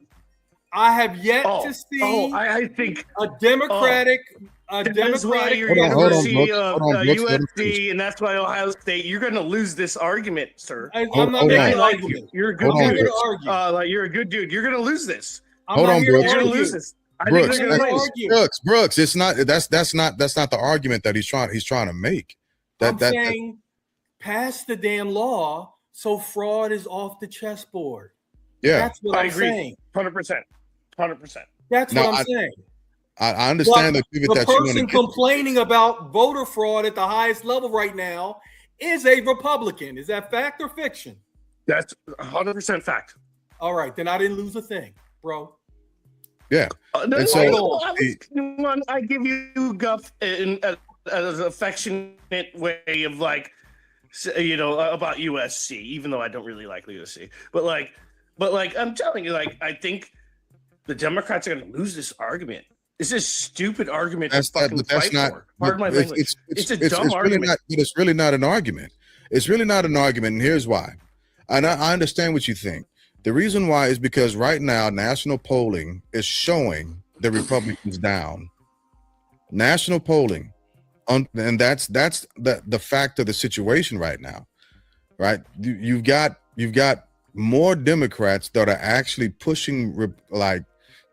B: I have yet to see
D: I think
B: a Democratic.
D: that is why your
A: Hold on,
D: university
A: Brooks.
D: of
A: Hold on, Brooks. Let him finish.
D: USC, and that's why Ohio State. You're going to lose this argument, sir.
B: I'm
A: Hold
B: not
A: on.
B: making
D: I
B: an
D: like
B: argument.
D: you. You're a good
B: I'm not
A: Hold on,
B: here
D: dude.
B: to argue.
D: Like you're a good dude. You're going to lose this.
B: I'm
A: Hold
B: not
A: on,
B: here
A: Brooks.
B: to
D: You're going to
B: argue.
D: lose this. I
A: Brooks,
D: think they're going to
B: that's-
D: lose.
B: argue.
A: Brooks, it's not that's not the argument that he's trying to make.
B: I'm saying pass the damn law so fraud is off the chessboard.
A: yeah.
B: That's what
D: I
B: I'm
D: agree.
B: saying.
D: 100%.
B: That's
A: No,
B: what I'm saying.
A: I understand
B: But
A: the pivot
B: the
A: that you want
B: person
A: to get.
B: complaining about voter fraud at the highest level right now is a Republican. Is that fact or fiction?
D: That's 100% fact.
B: All right, then I didn't lose a thing, bro.
A: Yeah.
D: No,
A: And
B: so-
D: I give you guff in an affectionate way of like, about USC, even though I don't really like USC. But I'm telling you, like, I think the Democrats are going to lose this argument. It's a stupid argument to fucking fight for. Pardon my language. It's a dumb argument.
A: It's really not an argument. It's really not an argument, and here's why. And I understand what you think. The reason why is because right now national polling is showing the Republicans down. National polling, and that's the fact of the situation right now, right? You've got more Democrats that are actually pushing like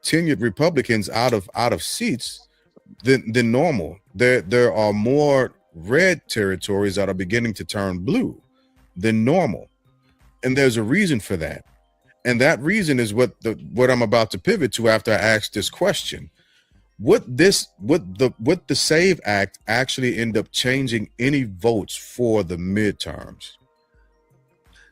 A: tenured Republicans out of seats than normal. There are more red territories that are beginning to turn blue than normal, and there's a reason for that. And that reason is what I'm about to pivot to after I ask this question. Would the SAVE Act actually end up changing any votes for the midterms?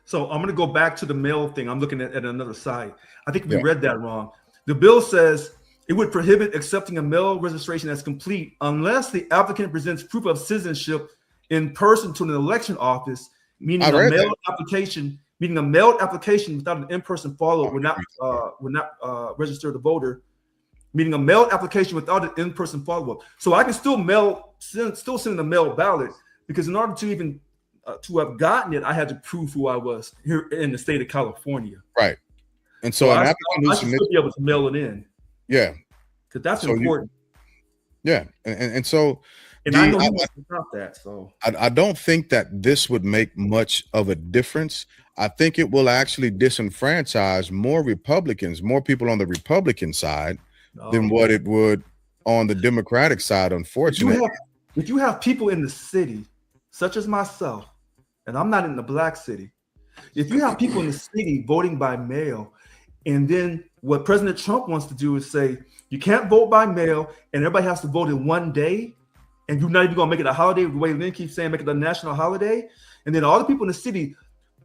F: So I'm going to go back to the mail thing. I'm looking at another side. I think we read that wrong. The bill says it would prohibit accepting a mail registration as complete unless the applicant presents proof of citizenship in person to an election office, meaning a mailed application. Meaning a mailed application without an in-person follow-up would not register the voter. Meaning a mailed application without an in-person follow-up. So I can still send a mail ballot because in order to even to have gotten it, I had to prove who I was here in the state of California.
A: Right. And so
F: I should still be able to mail it in.
A: Yeah.
F: Because that's important.
A: And so
F: I know about that. So
A: I don't think that this would make much of a difference. I think it will actually disenfranchise more Republicans, more people on the Republican side than what it would on the Democratic side, unfortunately.
F: If you have people in the city, such as myself, and I'm not in the black city, if you have people in the city voting by mail, and then what President Trump wants to do is say, you can't vote by mail, and everybody has to vote in one day, and you're not even going to make it a holiday, the way Lynn keeps saying, make it a national holiday, and then all the people in the city,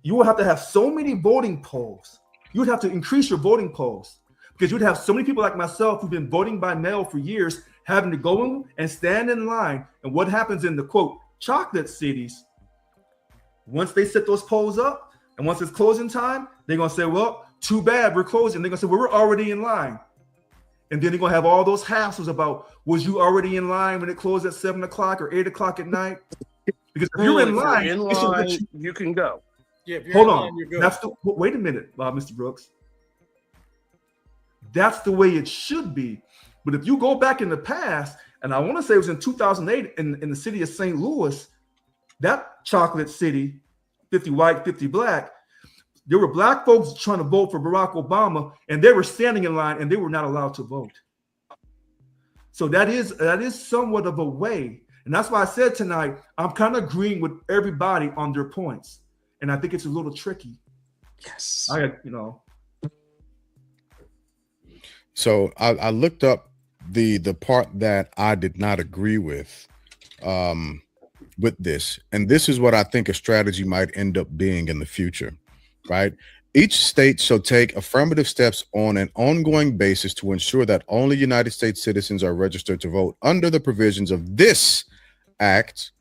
F: you will have to have so many voting polls. You would have to increase your voting polls because you'd have so many people like myself who've been voting by mail for years, having to go in and stand in line. And what happens in the quote chocolate cities, once they set those polls up and once it's closing time, they're going to say, well, too bad, we're closing. They're going to say, well, we're already in line. And then they're going to have all those hassles about, was you already in line when it closed at 7 o'clock or 8 o'clock at night? Because if you're in line,
D: you can go.
B: Yeah, if you're
F: hold
B: in
F: on.
B: line, you're good.
F: Wait a minute, Mr. Brooks. That's the way it should be. But if you go back in the past, and I want to say it was in 2008 in the city of St. Louis, that chocolate city, 50 white, 50 black, there were black folks trying to vote for Barack Obama, and they were standing in line, and they were not allowed to vote. So that is somewhat of a way. And that's why I said tonight, I'm kind of agreeing with everybody on their points. And I think it's a little tricky.
E: Yes.
A: So I looked up the part that I did not agree with this. And this is what I think a strategy might end up being in the future, right? Each state shall take affirmative steps on an ongoing basis to ensure that only United States citizens are registered to vote under the provisions of this act,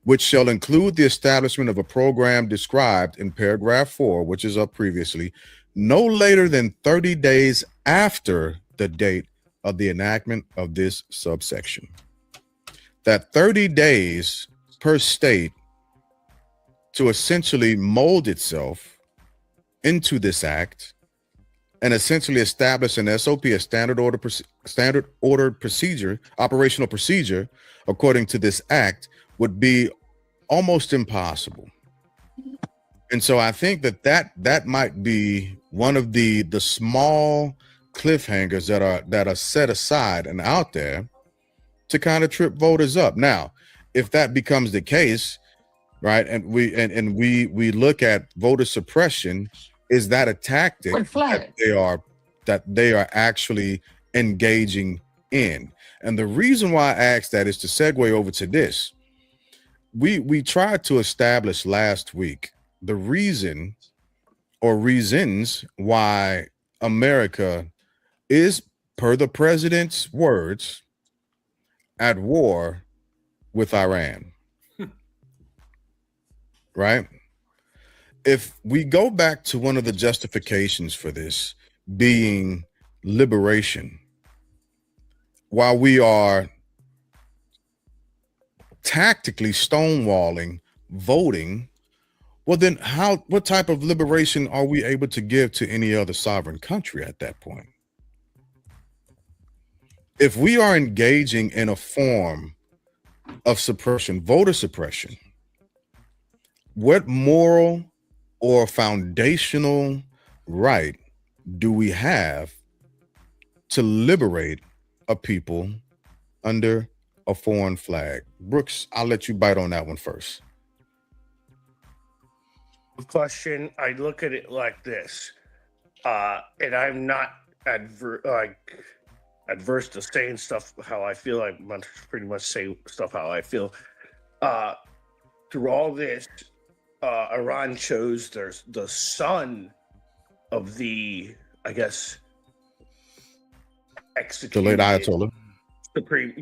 A: which shall include the establishment of a program described in paragraph 4, which is up previously, no later than 30 days after the date of the enactment of this subsection. That 30 days per state to essentially mold itself into this act and essentially establish an SOP, a standard order procedure, operational procedure, according to this act, would be almost impossible. And so I think that might be one of the small cliffhangers that are set aside and out there to kind of trip voters up. Now, if that becomes the case, right, and we look at voter suppression, is that a tactic that they are actually engaging in? And the reason why I asked that is to segue over to this. We tried to establish last week the reason or reasons why America is, per the president's words, at war with Iran. Right? If we go back to one of the justifications for this being liberation, while we are tactically stonewalling voting, well then what type of liberation are we able to give to any other sovereign country at that point? If we are engaging in a form of suppression, voter suppression, what moral or foundational right do we have to liberate a people under a foreign flag? Brooks, I'll let you bite on that one first.
D: Question, I look at it like this, and I'm not adverse to saying stuff how I feel. I must pretty much say stuff how I feel. Through all this, Iran chose the son of the, I guess,
A: The late Ayatollah.
D: Supreme,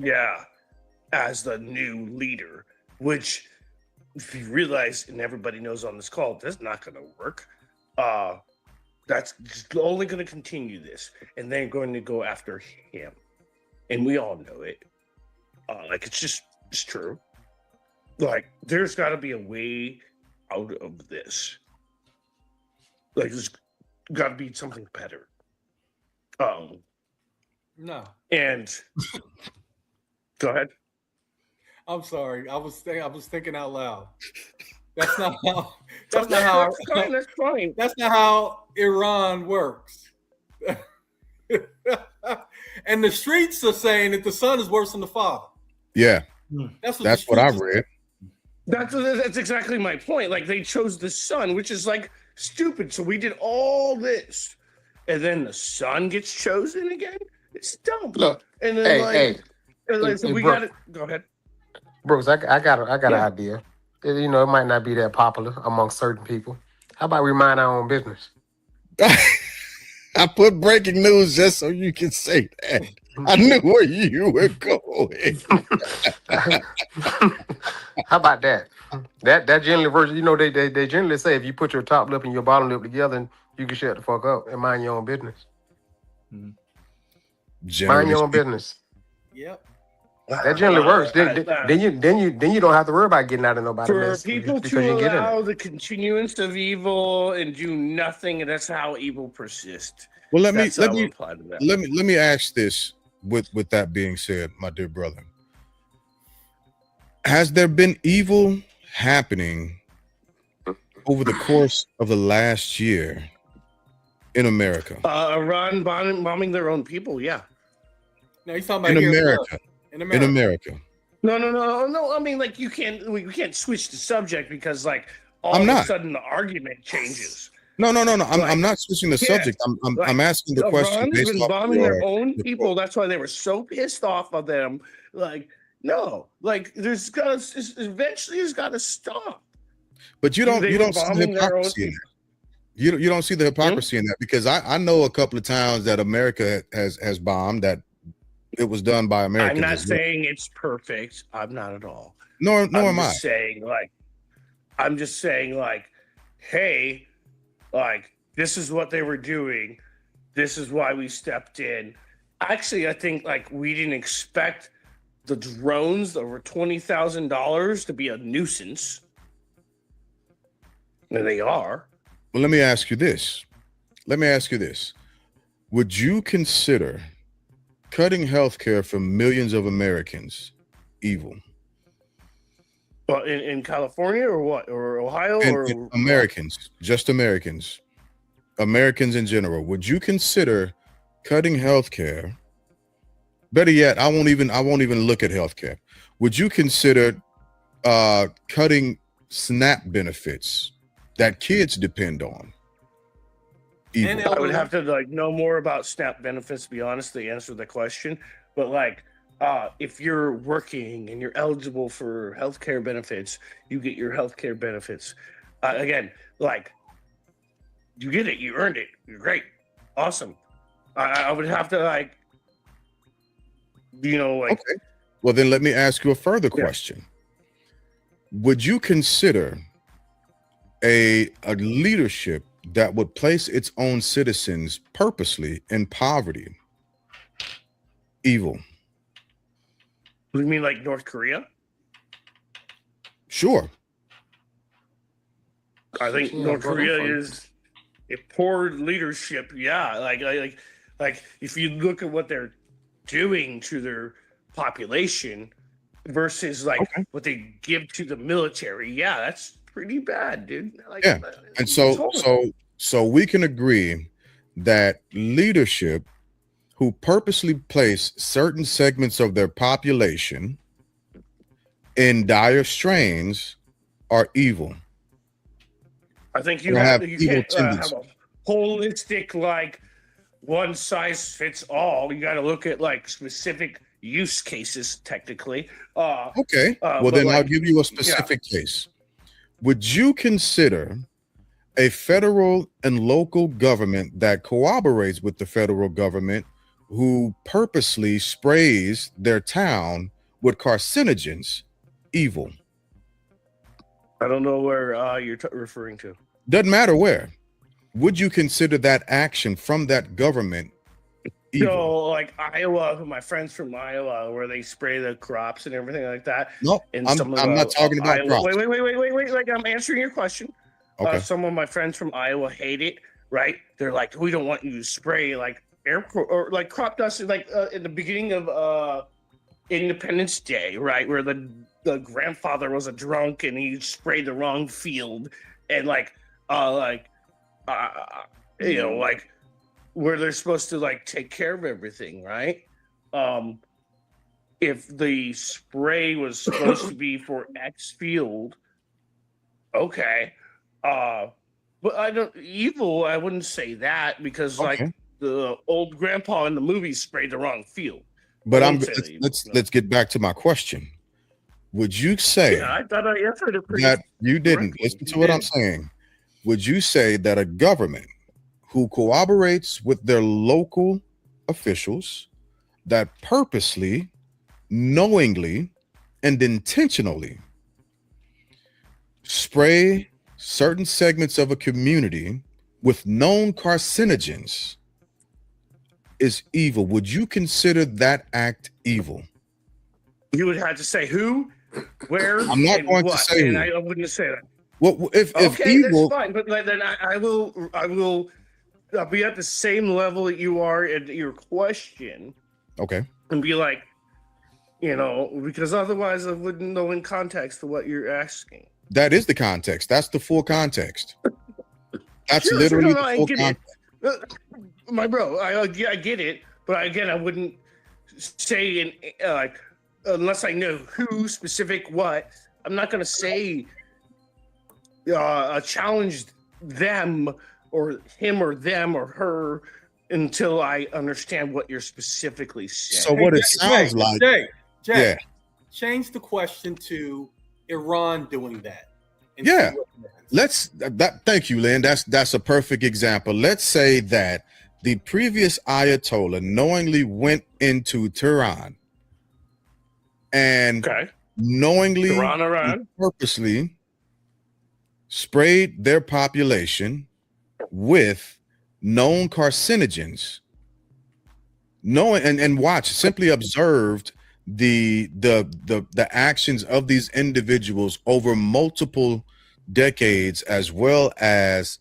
D: as the new leader, which, if you realize, and everybody knows on this call, that's not going to work. That's just only going to continue this, and they're going to go after him, and we all know it. It's true. Like, there's got to be a way out of this. Like, there's got to be something better.
B: No.
D: And go ahead.
B: I'm sorry. I was thinking out loud. That's not how. That's
D: fine.
B: That's not how Iran works. And the streets are saying that the son is worse than the father.
A: Yeah,
B: that's what
A: I read.
D: That's exactly my point. Like, they chose the son, which is like stupid. So we did all this, and then the son gets chosen again. It's dumb.
E: Look,
D: and then so we got
E: Brooks.
D: it. Go ahead.
E: Brooks, I got an idea. It might not be that popular among certain people. How about we mind our own business?
A: I put breaking news just so you can say that. I knew where you were going.
E: How about that? That generally version, they generally say if you put your top lip and your bottom lip together, you can shut the fuck up and mind your own business. Mind your own business.
B: Yep.
E: That generally works. Then you don't have to worry about getting out of nobody's mess.
D: For people to allow the continuance of evil and do nothing, and that's how evil persists.
A: Well, let me ask this. With that being said, my dear brother, has there been evil happening over the course of the last year in America?
D: Iran bombing their own people. Yeah.
B: No, he's talking about
A: in America. In America.
D: No. I mean, like, we can't switch the subject because, like, all of a sudden the argument changes.
A: No. I'm not switching the subject. I'm asking the question
D: based off bombing their own people. That's why they were so pissed off of them. Like, no, like, eventually it's got to stop.
A: But you don't see the hypocrisy in that. You don't see the hypocrisy in that, because I know a couple of times that America has bombed that it was done by Americans.
D: I'm not saying it's perfect. I'm not at all.
A: No, am I.
D: I'm just saying, like, hey, like, this is what they were doing. This is why we stepped in. Actually, I think, like, we didn't expect the drones over $20,000 to be a nuisance. And they are.
A: Well, let me ask you this. Would you consider cutting health care for millions of Americans evil?
D: Well, in California or what? Or Ohio
A: And Americans, just Americans in general. Would you consider cutting health care? Better yet, I won't even look at health care. Would you consider cutting SNAP benefits that kids depend on?
B: And
D: I would have to know more about SNAP benefits, to be honest, to answer the question. But if you're working and you're eligible for healthcare benefits, you get your healthcare benefits. Again, you get it, you earned it, you're great, awesome. I would have to
A: Okay. Well, then let me ask you a further question. Would you consider a leadership that would place its own citizens purposely in poverty evil?
D: You mean like North Korea?
A: Sure.
D: I think North Korea is a poor leadership. Yeah, like if you look at what they're doing to their population versus what they give to the military, yeah, that's pretty bad, dude.
A: Yeah, and so we can agree that leadership who purposely place certain segments of their population in dire strains are evil.
D: I think you can't have a holistic, one size fits all. You got to look at specific use cases, technically.
A: Okay. Well, then I'll give you a specific case. Would you consider a federal and local government that cooperates with the federal government who purposely sprays their town with carcinogens evil?
D: I don't know where you're referring to.
A: Doesn't matter where. Would you consider that action from that government evil?
D: So, Iowa, my friends from Iowa, where they spray the crops and everything like that.
A: No, I'm not talking about crops.
D: Wait. I'm answering your question.
A: Okay.
D: Some of my friends from Iowa hate it, right? They're like, we don't want you to spray air or crop dust, in the beginning of Independence Day, right? Where the grandfather was a drunk and he sprayed the wrong field, and where they're supposed to take care of everything, right? If the spray was supposed to be for X field, okay. But I wouldn't say that, because the old grandpa in the movie sprayed the wrong field.
A: But let's get back to my question. Would you say
D: I thought I answered it pretty
A: that you didn't listen to what I'm saying? Would you say that a government who cooperates with their local officials that purposely, knowingly, and intentionally spray certain segments of a community with known carcinogens is evil? Would you consider that act evil?
D: You would have to say who, where,
A: I'm not going to say
D: and
A: who.
D: I wouldn't say that.
A: Well, if evil,
D: that's fine. But then I will be at the same level that you are at your question.
A: Okay.
D: And be because otherwise I wouldn't know in context to what you're asking.
A: That is the context. That's the full context. That's literally the full context.
D: My bro, I get it, but again, I wouldn't say unless I know who, specific, what. I'm not going to say challenge them or him or them or her until I understand what you're specifically saying.
A: So what it sounds like,
B: Jay, change the question to Iran doing that.
A: Yeah. Thank you, Lynn. That's a perfect example. Let's say that the previous Ayatollah knowingly went into Tehran and knowingly and purposely sprayed their population with known carcinogens, simply observed the actions of these individuals over multiple decades, as well as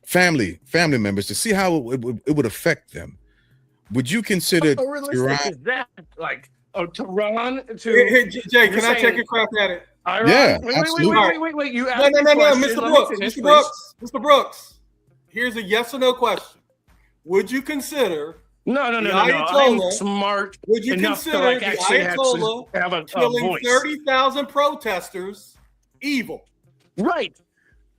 A: family members, to see how it would affect them. Would you consider
D: How realistic
A: Iran?
D: is that? Like, Tehran to
B: Hey, Jay, can I
D: saying-
B: take a crack at it?
D: Iran?
A: Yeah,
D: wait. You
B: No,
D: asked
B: no,
D: me
B: no,
D: a
B: no,
D: question.
B: Mr.
D: Let me
B: Brooks,
D: finish,
B: Mr.
D: please.
B: Brooks, Mr. Brooks. Here's a yes or no question. Would you consider
D: No.
B: the
D: I'm
B: Ayatollah-
D: smart
B: would you
D: enough to
B: consider
D: like
B: the
D: actually
B: Ayatollah
D: have a
B: killing
D: voice?
B: 30,000 protesters evil?
D: Right.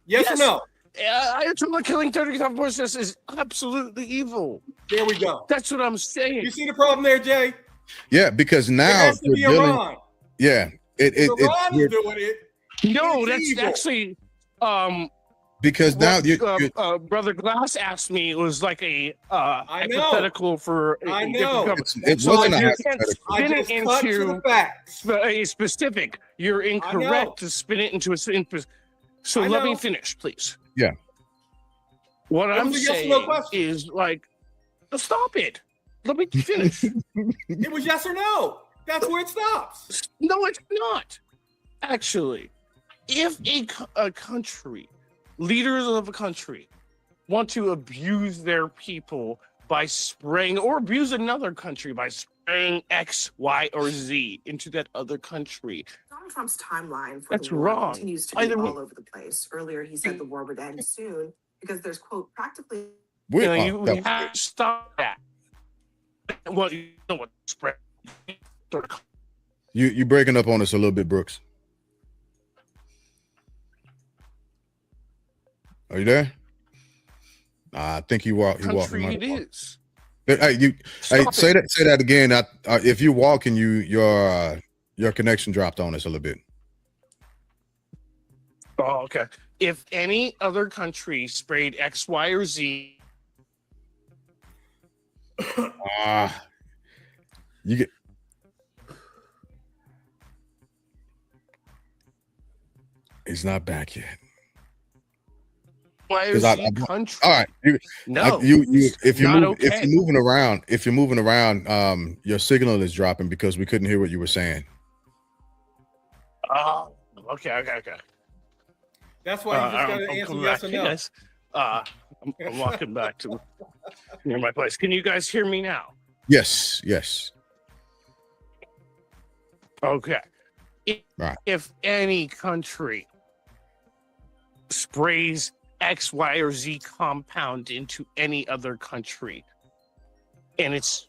B: Yes or
D: Yes.
B: no?
D: Ayatollah killing 30,000 protesters is absolutely evil.
B: There we go.
D: That's what I'm saying.
B: You see the problem there, Jay?
A: Yeah, because
B: It
A: now
B: has to be
A: we're dealing.
B: Iran.
A: Yeah,
B: Iran is doing it.
D: No,
B: It's
D: that's
B: evil.
D: actually
A: because now
D: Brother Glass asked me. It was like a
B: I know.
D: hypothetical for
B: I
D: a
B: know.
D: different government.
A: it
D: So
A: wasn't a
D: you can't
A: hypothetical.
B: I
D: spin
B: just
D: it
B: cut to the
D: into
B: facts.
D: a specific. You're
B: know.
D: incorrect to spin it into a. So
B: I
D: let me
B: know.
D: finish, please.
A: Yeah.
D: What
B: That
D: I'm
B: was a yes or
D: saying
B: no question.
D: is like, stop it. Let me finish.
B: It was yes or no. That's where it stops.
D: No, it's not. Actually, if a country, leaders of a country, want to abuse their people by spraying, or abuse another country by spraying X, Y, or Z into that other country,
G: Donald Trump's timeline for
D: That's
G: the war
D: wrong.
G: continues to be
D: Either way.
G: all over the place. Earlier, he said the war would end soon because there's, quote, practically
D: you have to stop that. Well, you know what spread.
A: You breaking up on us a little bit, Brooks. Are you there? I think you walk.
D: Country it is.
A: Hey,
D: Stop
A: say
D: it.
A: that again. If you walk and your connection dropped on us a little bit.
D: Oh, okay. If any other country sprayed X, Y, or Z,
A: You get. He's not back yet.
D: Y, or
A: 'Cause
D: Z
A: I-
D: country.
A: All right,
D: No.
A: if
D: not
A: you're moving around, your signal is dropping because we couldn't hear what you were saying.
D: Oh, okay.
B: That's why you just got to
D: I'm
B: answer
D: coming
B: yes
D: back.
B: or
D: Hey,
B: no.
D: guys. I'm walking back to near my place. Can you guys hear me now?
A: Yes.
D: Okay.
A: Right.
D: If any country sprays X, Y, or Z compound into any other country, and it's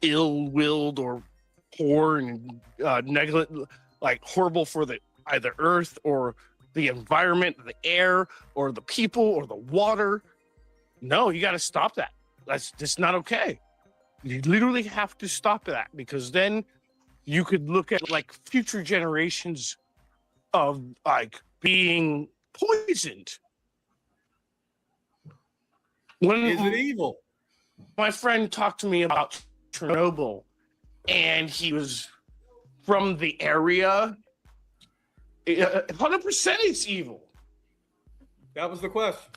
D: ill-willed or poor and negligent, like horrible for the either earth or the environment, the air, or the people, or the water, no, you got to stop that. That's just not okay. You literally have to stop that, because then you could look at like future generations of like being poisoned. When
B: Is it evil?
D: my friend talked to me about Chernobyl, and he was from the area, 100% it's evil.
B: That was the question.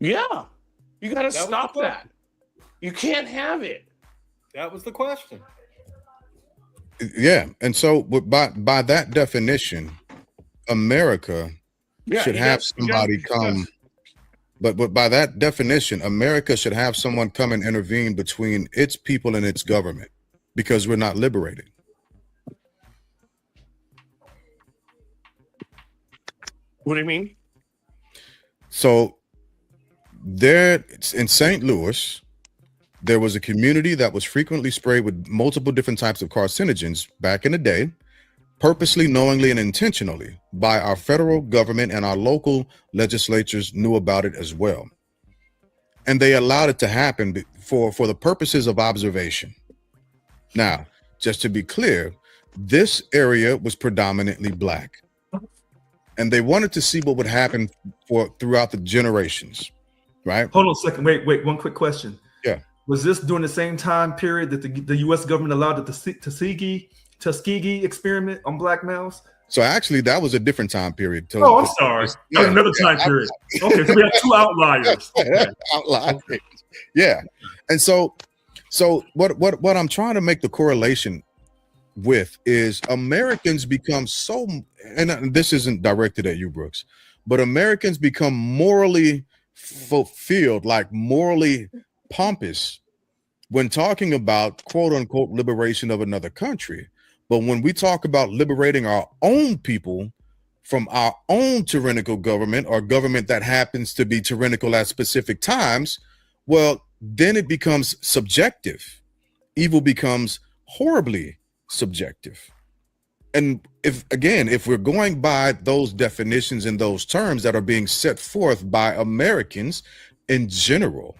D: Yeah, you got to
B: was the
D: stop
B: question.
D: that. You can't have it.
B: That was the question.
A: Yeah, and so by that definition, America
D: Yeah,
A: should
D: you
A: have
D: got-
A: somebody
D: you got-
A: come. But by that definition, America should have someone come and intervene between its people and its government, because we're not liberated.
D: What do you mean?
A: So there in St. Louis, there was a community that was frequently sprayed with multiple different types of carcinogens back in the day, purposely, knowingly, and intentionally by our federal government, and our local legislatures knew about it as well. And they allowed it to happen for the purposes of observation. Now, just to be clear, this area was predominantly Black. And they wanted to see what would happen throughout the generations, right?
F: Hold on a second. Wait. One quick question.
A: Yeah.
F: Was this during the same time period that the U.S. government allowed the Tuskegee experiment on Black males?
A: So actually, that was a different time period.
F: Oh, I'm sorry. That was another time period. Okay, so we have two outliers. Okay.
A: Outliers. Yeah. And so what I'm trying to make the correlation with is Americans become so, and this isn't directed at you, Brooks, but Americans become morally fulfilled, like morally pompous when talking about quote unquote liberation of another country. But when we talk about liberating our own people from our own tyrannical government or government that happens to be tyrannical at specific times, well, then it becomes subjective. Evil becomes horribly subjective. And if we're going by those definitions and those terms that are being set forth by Americans in general,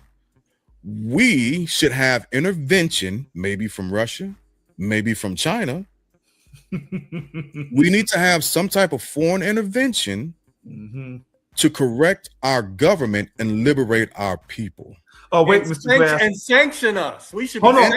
A: we should have intervention, maybe from Russia, maybe from China. We need to have some type of foreign intervention to correct our government and liberate our people.
F: Oh, wait,
B: and
F: Mr. Glass.
B: And sanction us. We should
F: Hold on.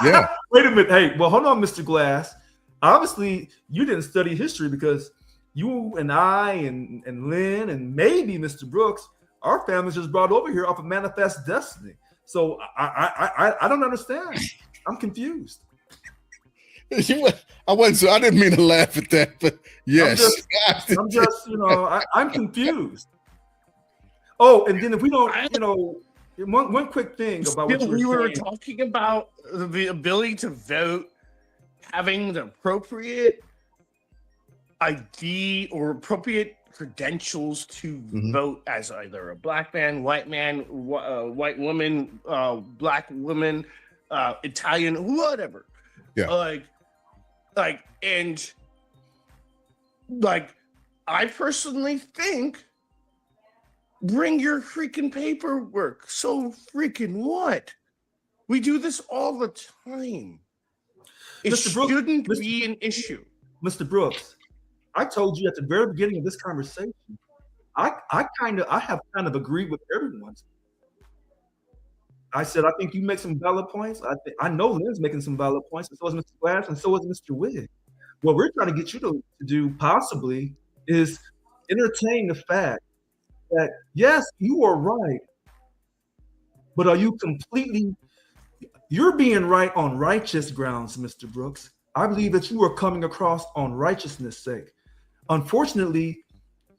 A: Yeah.
F: Wait a minute. Hey, well, hold on, Mr. Glass. Obviously, you didn't study history because you and I and Lynn and maybe Mr. Brooks, our families just brought over here off of Manifest Destiny. So I don't understand. I'm confused.
A: I didn't mean to laugh at that, but yes.
F: I'm just I'm confused. Oh, and then if we don't, one quick thing about what
D: we were
F: saying.
D: talking about the ability to vote, having the appropriate ID or appropriate credentials to vote as either a black man, white woman, black woman, Italian, whatever.
A: Yeah.
D: I personally think bring your freaking paperwork. So freaking what? We do this all the time. It shouldn't be an issue.
F: Mr. Brooks, I told you at the very beginning of this conversation, I have kind of agreed with everyone. I said, I think you make some valid points. I know Lynn's making some valid points, and so is Mr. Glass, and so is Mr. Wigg. What we're trying to get you to do possibly is entertain the fact that, yes, you are right, but are you you're being right on righteous grounds, Mr. Brooks. I believe that you are coming across on righteousness' sake. Unfortunately,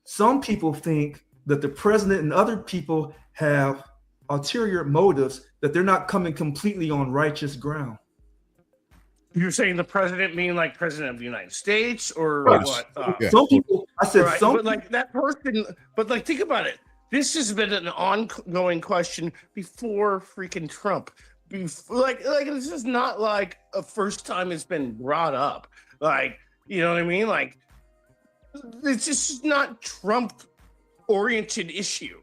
F: some people think that the president and other people have ulterior motives, that they're not coming completely on righteous ground.
D: You're saying the president meaning like president of the United States or what?
A: Yeah.
F: Some people, I said
D: right,
F: some,
D: but like that person, but like think about it. This has been an ongoing question before freaking Trump. Like this is not like a first time it's been brought up. Like, you know what I mean? Like it's just not Trump oriented issue.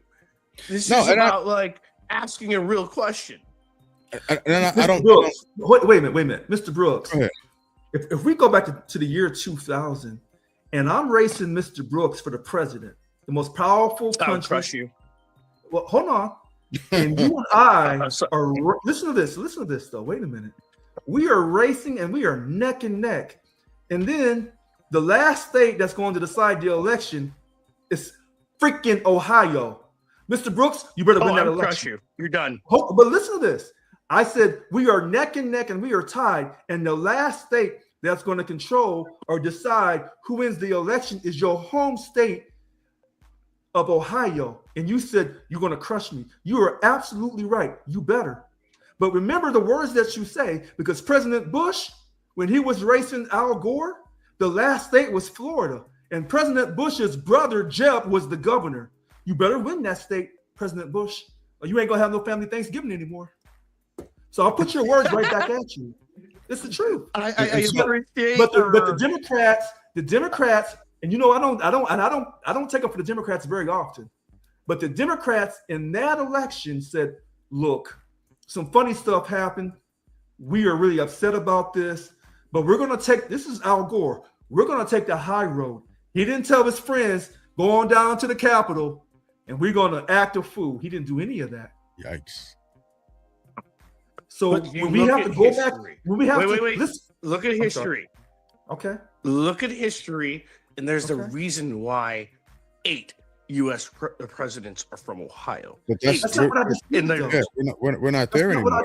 D: This is about like asking a real question.
F: I don't. Brooks, wait a minute, Mr. Brooks. If we go back to the year 2000, and I'm racing Mr. Brooks for the president, the most powerful country.
D: I'll crush you.
F: Well, hold on. And you and I are listen to this though. Wait a minute. We are racing and we are neck and neck. And then the last state that's going to decide the election is freaking Ohio. Mr. Brooks, you better win that election.
D: Crush you. You're done.
F: But listen to this. I said we are neck and neck and we are tied. And the last state that's going to control or decide who wins the election is your home state of Ohio. And you said you're going to crush me. You are absolutely right. You better. But remember the words that you say, because President Bush, when he was racing Al Gore, the last state was Florida. And President Bush's brother, Jeb, was the governor. You better win that state, President Bush, or you ain't going to have no family Thanksgiving anymore. So I'll put your words right back at you. It's the truth.
D: I appreciate.
F: But the Democrats, and I don't take up for the Democrats very often. But the Democrats in that election said, look, some funny stuff happened. We are really upset about this, but we're going to this is Al Gore. We're going to take the high road. He didn't tell his friends, go on down to the Capitol and we're going to act a fool. He didn't do any of that.
A: Yikes.
F: So when we have to go back, when we have to listen,
D: look at history.
F: Okay.
D: Look at history, and there's a reason why 8 U.S. presidents are from Ohio.
A: But that's not what I disputed. We're not there anymore.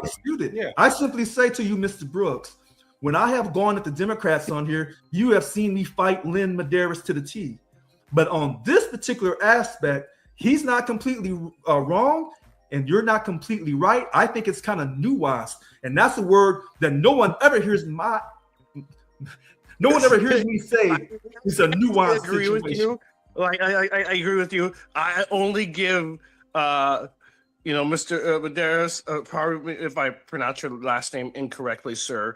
F: I simply say to you, Mr. Brooks, When I have gone at the Democrats on here, you have seen me fight Lynn Medeiros to the T. But on this particular aspect, he's not completely wrong, and you're not completely right. I think it's kind of nuanced, and that's a word that no one ever hears me say. It's a nuanced
D: I agree
F: situation.
D: with you. Like I agree with you. I only give Mr. Medeiros, pardon me if I pronounce your last name incorrectly, sir,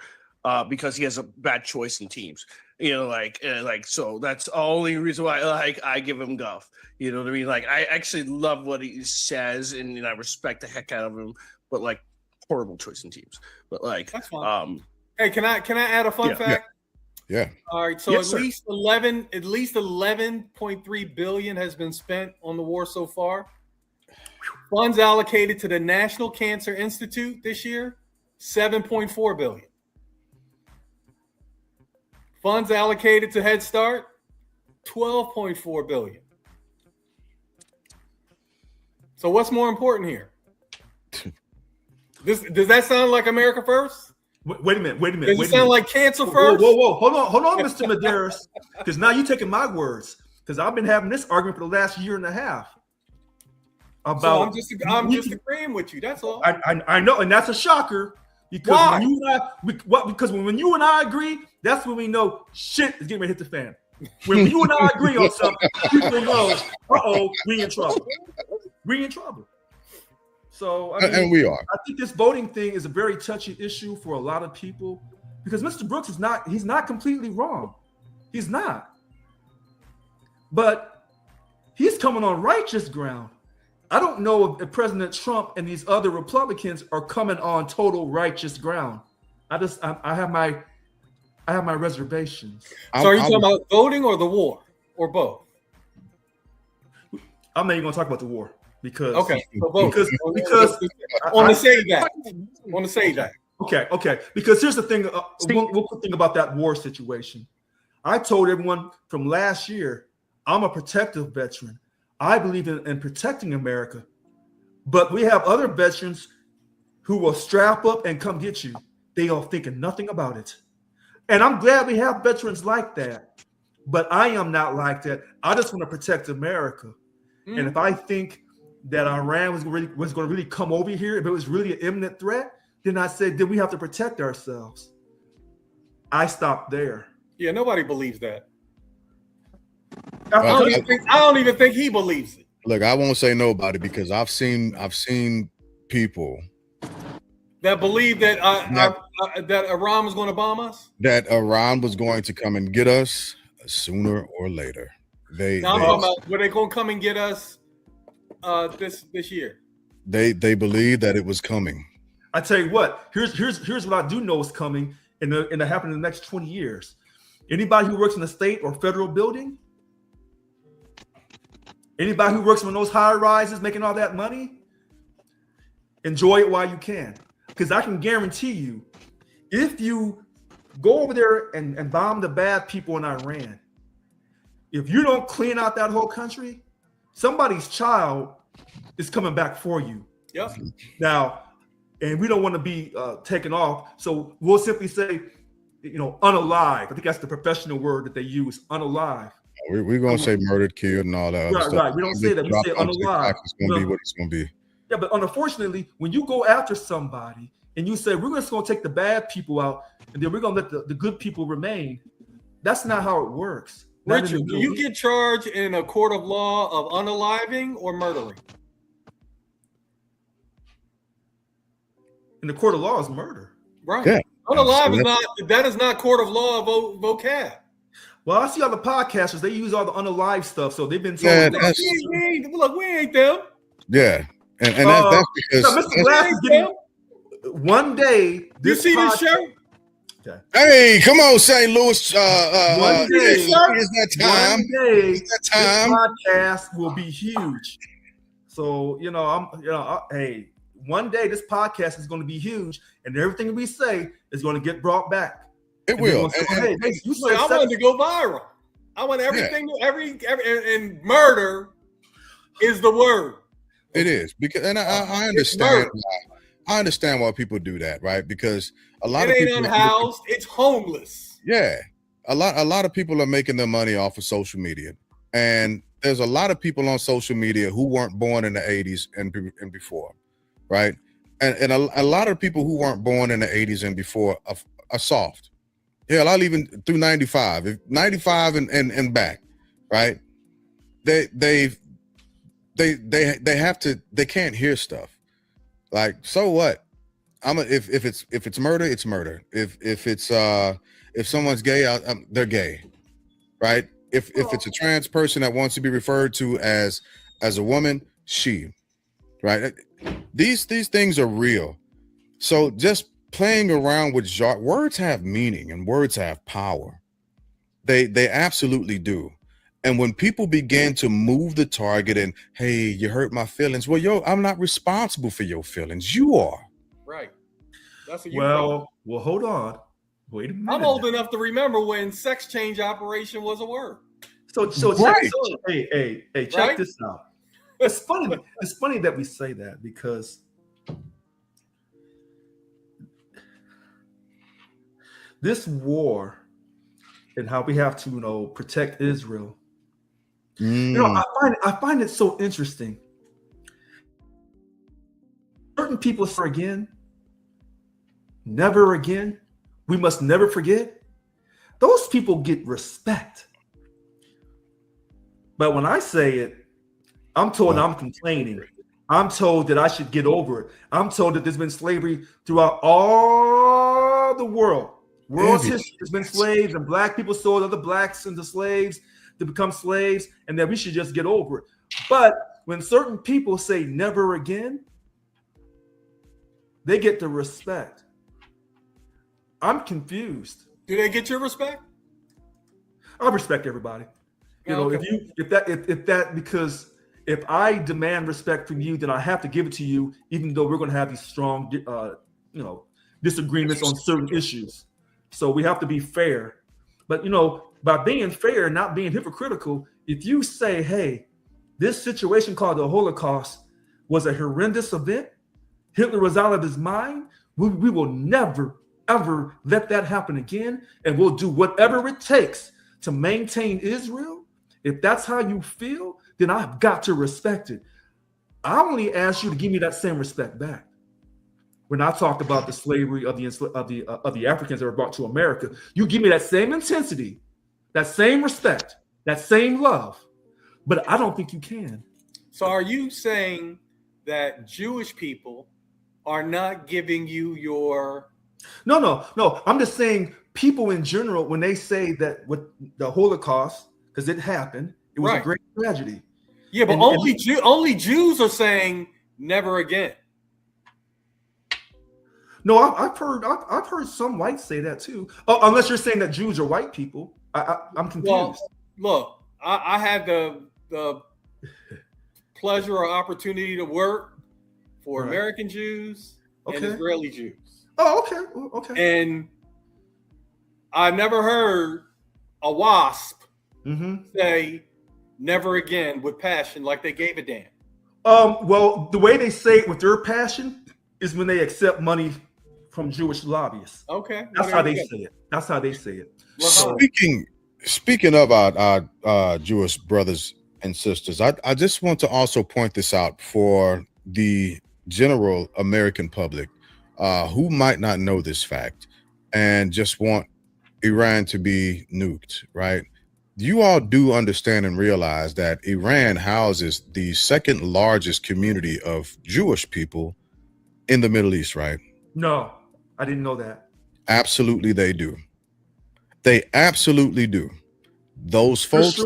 D: because he has a bad choice in teams. So that's the only reason why I give him guff. You know what I mean? Like, I actually love what he says, and I respect the heck out of him. But like, horrible choice in teams. But like,
B: that's fine. Hey, can I add a fun fact?
A: Yeah.
B: All right. So
F: yes,
B: at least 11.3 billion has been spent on the war so far. Funds allocated to the National Cancer Institute this year, 7.4 billion. Funds allocated to Head Start, 12.4 billion. So what's more important here? Does that sound like America first?
F: Wait a minute.
B: Does it sound like cancer first?
F: Whoa. Hold on, Mr. Medeiros. Because now you're taking my words. Because I've been having this argument for the last year and a half.
B: So I'm just agreeing with you. That's all.
F: I know, and that's a shocker. Because
B: why?
F: Because when you and I agree, that's when we know shit is getting ready to hit the fan. When you and I agree on something, people know, we in trouble. We in trouble. So
A: and we are.
F: I think this voting thing is a very touchy issue for a lot of people because Mr. Brooks he's not completely wrong. He's not. But he's coming on righteous ground. I don't know if President Trump and these other Republicans are coming on total righteous ground. I have my reservations.
B: So are you talking about voting or the war or both?
F: I'm not even going to talk about the war because
B: because I want to say that.
F: Okay. Because here's the thing. One quick thing about that war situation. I told everyone from last year, I'm a protective veteran. I believe in protecting America, but we have other veterans who will strap up and come get you. They are thinking nothing about it. And I'm glad we have veterans like that, but I am not like that. I just want to protect America. Mm. And if I think that Iran was going to really come over here, if it was really an imminent threat, then I said, then we have to protect ourselves. I stopped there.
B: Yeah, nobody believes that. I don't even think he believes it.
A: Look, I won't say nobody because I've seen people
B: that believe that that Iran was going to bomb us.
A: That Iran was going to come and get us sooner or later.
B: I'm talking about were they going to come and get us this year?
A: They believe that it was coming.
F: I tell you what. Here's what I do know is coming, and it happened in the next 20 years. Anybody who works in a state or federal building. Anybody who works on those high rises making all that money, enjoy it while you can. Because I can guarantee you, if you go over there and bomb the bad people in Iran, if you don't clean out that whole country, somebody's child is coming back for you.
B: Yep.
F: Now, and we don't want to be taken off. So we'll simply say, unalive. I think that's the professional word that they use, unalive.
A: We're going to say murdered, killed, and all that other stuff.
F: Right. We don't say that. We say unalive.
A: It's going to be what it's going to be.
F: Yeah, but unfortunately, when you go after somebody and you say, we're just going to take the bad people out and then we're going to let the good people remain, that's not how it works.
B: Richard, do you get charged in a court of law of unaliving or murdering?
F: In the court of law is murder.
B: Right. Yeah. Unalive that is not court of law vocab.
F: Well, I see all the podcasters, they use all the unalive stuff, so they've been told
B: we ain't them.
A: Yeah. And that's because
F: Mr. Glass is getting one day.
B: You see this shirt?
F: Okay.
A: Hey, come on, St. Louis.
F: One day,
A: it's that time.
F: One day, this podcast will be huge. So, hey, one day this podcast is going to be huge, and everything we say is going to get brought back.
A: It will.
B: I wanted to go viral. I want everything, and murder is the word.
A: It is because, and I understand I understand why people do that, right? Because a lot
B: It
A: of
B: ain't
A: people,
B: unhoused. It's homeless.
A: yeah, a lot of people are making their money off of social media, and there's a lot of people on social media who weren't born in the 80s and before, right? And a lot of people who weren't born in the 80s and before are soft. Hell, I'll even through 95, 95 and back, right? They have to, they can't hear stuff. Like, so what? If it's murder, it's murder. If someone's gay, they're gay, right? If it's a trans person that wants to be referred to as a woman, she, right? These things are real. So just playing around with words have meaning and words have power. They absolutely do. And when people begin to move the target and, hey, you hurt my feelings. Well, I'm not responsible for your feelings. You are.
B: Right. That's what you.
F: Well, hold on. Wait a minute.
B: I'm old enough to remember when sex change operation was a word.
F: So
A: Right.
F: Hey, check
B: Right?
F: this out. It's funny. It's funny that we say that because this war and how we have to, protect Israel. I find it so interesting. Certain people say again, never again. We must never forget. Those people get respect. But when I say it, I'm told I'm complaining. I'm told that I should get over it. I'm told that there's been slavery throughout all the world. World's history has been slaves, and black people sold other blacks into slaves to become slaves, and that we should just get over it. But when certain people say never again, they get the respect. I'm confused.
B: Do they get your respect?
F: I respect everybody. Because if I demand respect from you, then I have to give it to you, even though we're going to have these strong, disagreements on certain issues. So we have to be fair. But, by being fair and not being hypocritical, if you say, hey, this situation called the Holocaust was a horrendous event, Hitler was out of his mind, we will never, ever let that happen again. And we'll do whatever it takes to maintain Israel. If that's how you feel, then I've got to respect it. I only ask you to give me that same respect back. When I talked about the slavery of the Africans that were brought to America, you give me that same intensity, that same respect, that same love. But I don't think you can.
B: So are you saying that Jewish people are not giving you your...
F: No. I'm just saying people in general, when they say that with the Holocaust, because it happened, it was a great tragedy.
B: Yeah, but only Jews are saying never again.
F: No, I've heard some whites say that too. Oh, unless you're saying that Jews are white people. I'm confused.
B: Well, look, I had the pleasure or opportunity to work for American Jews and Israeli Jews.
F: Oh, okay.
B: And I never heard a WASP say never again with passion like they gave a damn.
F: Well, the way they say it with their passion is when they accept money from Jewish lobbyists.
B: Okay.
F: That's how they say it. That's how they say it.
A: Well, speaking of our Jewish brothers and sisters, I just want to also point this out for the general American public who might not know this fact and just want Iran to be nuked, right? You all do understand and realize that Iran houses the second largest community of Jewish people in the Middle East, right?
F: No, I didn't know that.
A: Absolutely, they do. They absolutely do. Those folks,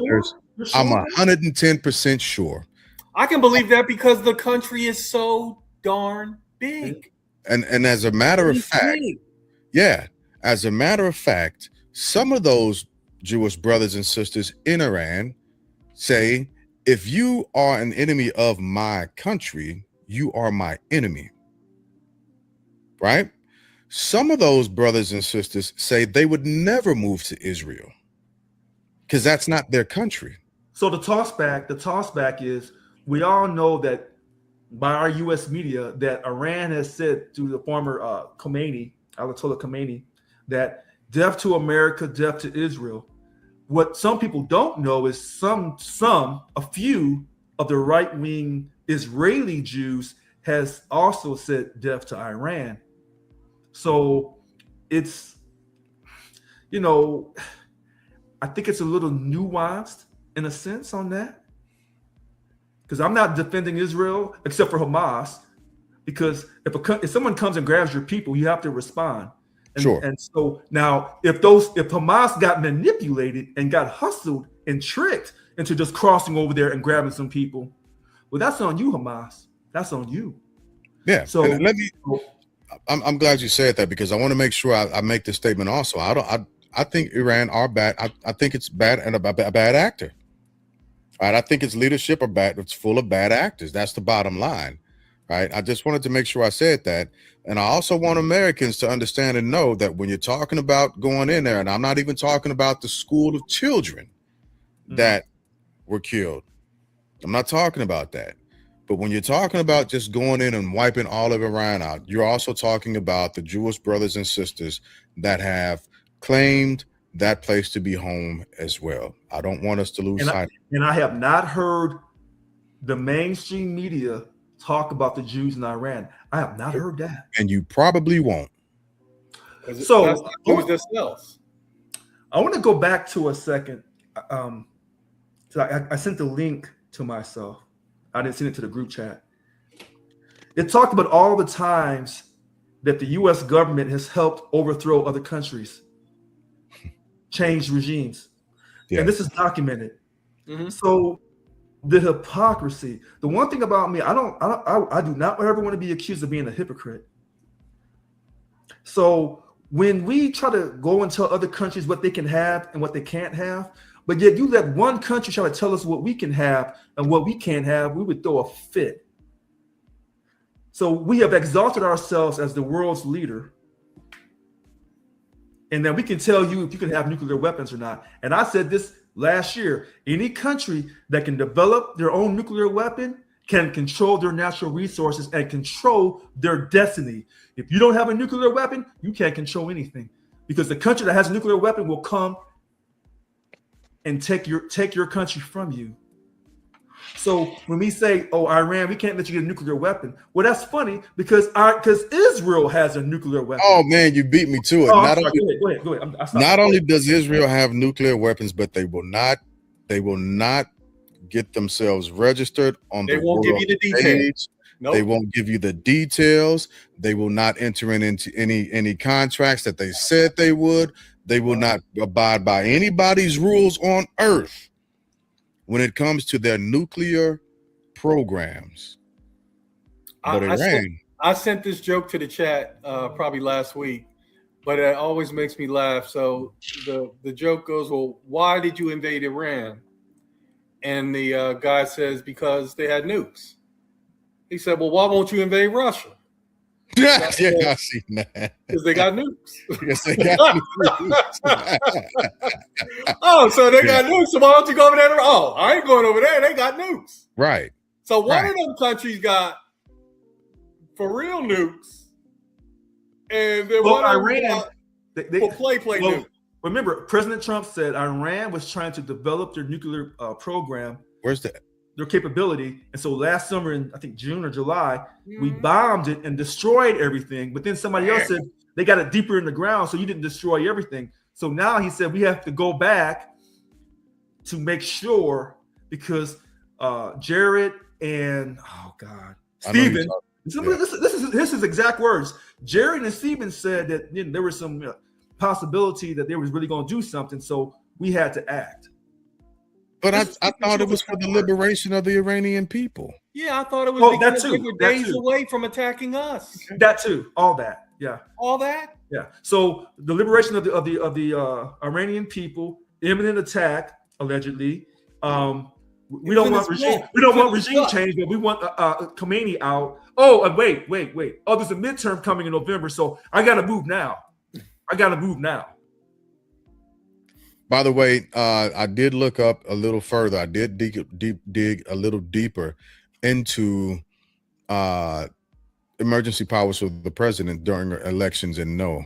A: I'm 110% sure.
B: I can believe that because the country is so darn big.
A: And as a matter of fact, as a matter of fact, some of those Jewish brothers and sisters in Iran say, if you are an enemy of my country, you are my enemy. Right? Some of those brothers and sisters say they would never move to Israel because that's not their country.
F: So the toss back is, we all know that by our U.S. media that Iran has said to the former Khomeini, Ayatollah Khomeini, that death to America, death to Israel. What some people don't know is a few of the right-wing Israeli Jews has also said death to Iran. So it's, I think it's a little nuanced in a sense on that. Because I'm not defending Israel except for Hamas. Because if someone comes and grabs your people, you have to respond.
A: Sure.
F: And so now, if Hamas got manipulated and got hustled and tricked into just crossing over there and grabbing some people, well, that's on you, Hamas. That's on you.
A: Yeah.
F: So
A: I'm glad you said that, because I want to make sure I make this statement also. I think Iran are bad. I think it's bad and a bad actor. Right. I think its leadership are bad. It's full of bad actors. That's the bottom line. Right. I just wanted to make sure I said that. And I also want Americans to understand and know that when you're talking about going in there, and I'm not even talking about the school of children that were killed. I'm not talking about that. But when you're talking about just going in and wiping all of Iran out, you're also talking about the Jewish brothers and sisters that have claimed that place to be home as well. I don't want us to lose sight.
F: And I have not heard the mainstream media talk about the Jews in Iran. I have not heard that.
A: And you probably won't.
F: So
B: themselves.
F: I want to go back to a second. So I sent the link to myself. I didn't send it to the group chat. It talked about all the times that the U.S. government has helped overthrow other countries, change regimes. Yeah. And this is documented. Mm-hmm. So the hypocrisy, the one thing about me, I do not ever want to be accused of being a hypocrite. So when we try to go and tell other countries what they can have and what they can't have, but yet you let one country try to tell us what we can have and what we can't have, we would throw a fit. So we have exalted ourselves as the world's leader. And then we can tell you if you can have nuclear weapons or not. And I said this last year, any country that can develop their own nuclear weapon can control their natural resources and control their destiny. If you don't have a nuclear weapon, you can't control anything, because the country that has a nuclear weapon will come and take your country from you. So when we say, "Oh, Iran, we can't let you get a nuclear weapon," well, that's funny because Israel has a nuclear weapon.
A: Oh man, you beat me to it.
F: Go ahead.
A: Not only does Israel have nuclear weapons, but they will not get themselves registered on the world
B: stage. They won't give you the details.
A: Nope. They won't give you the details. They will not enter into any contracts that they said they would. They will not abide by anybody's rules on earth when it comes to their nuclear programs. But
B: I sent this joke to the chat probably last week, but it always makes me laugh. So the joke goes, well, why did you invade Iran? And the guy says, because they had nukes. He said, well, why won't you invade Russia?
A: Yeah, I see that.
B: Because they got nukes.
A: Yes, they got nukes.
B: Oh, so they got nukes. So why don't you go over there? Oh, I ain't going over there. They got nukes.
A: Right.
B: So one of them countries got for real nukes, and then one
F: Iran
B: for play nukes.
F: Remember, President Trump said Iran was trying to develop their nuclear program.
A: Where's that?
F: Their capability. And so last summer in, I think, June or July, we bombed it and destroyed everything. But then somebody else said they got it deeper in the ground, so you didn't destroy everything. So now he said we have to go back to make sure, because Jared and Stephen, this is exact words. Jared and Stephen said that there was some possibility that they was really going to do something, so we had to act.
A: But I thought it was for the liberation of the Iranian people.
B: Yeah, I thought it was because
F: that too.
B: We were days away from attacking us.
F: That too. All that. Yeah.
B: All that?
F: Yeah. So the liberation of the Iranian people, imminent attack, allegedly. We don't want regime change, but we want Khomeini out. Oh, wait. Oh, there's a midterm coming in November, so I got to move now.
A: By the way, I did look up a little further. I did dig a little deeper into emergency powers for the president during elections, and no,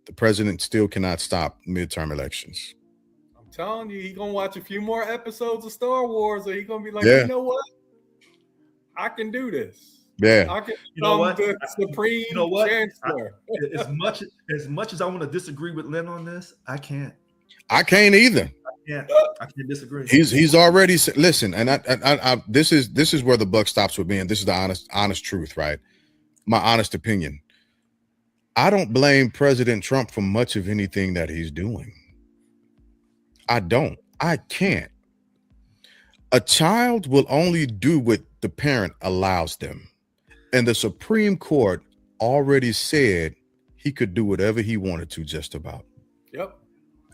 A: the president still cannot stop midterm elections.
B: I'm telling you, he's gonna watch a few more episodes of Star Wars, or he's gonna be like,
A: Yeah.
B: you know what? I can do this.
A: Yeah.
B: I can
F: You know
B: become
F: what?
B: the Supreme
F: You know what?
B: Chancellor.
F: As much as I want to disagree with Lynn on this, I can't.
A: I can't either.
F: I can't disagree.
A: He's already listen, and I this is where the buck stops with me, and this is the honest truth, right? My honest opinion. I don't blame President Trump for much of anything that he's doing. I don't. I can't. A child will only do what the parent allows them. And the Supreme Court already said he could do whatever he wanted to, just about.
B: Yep.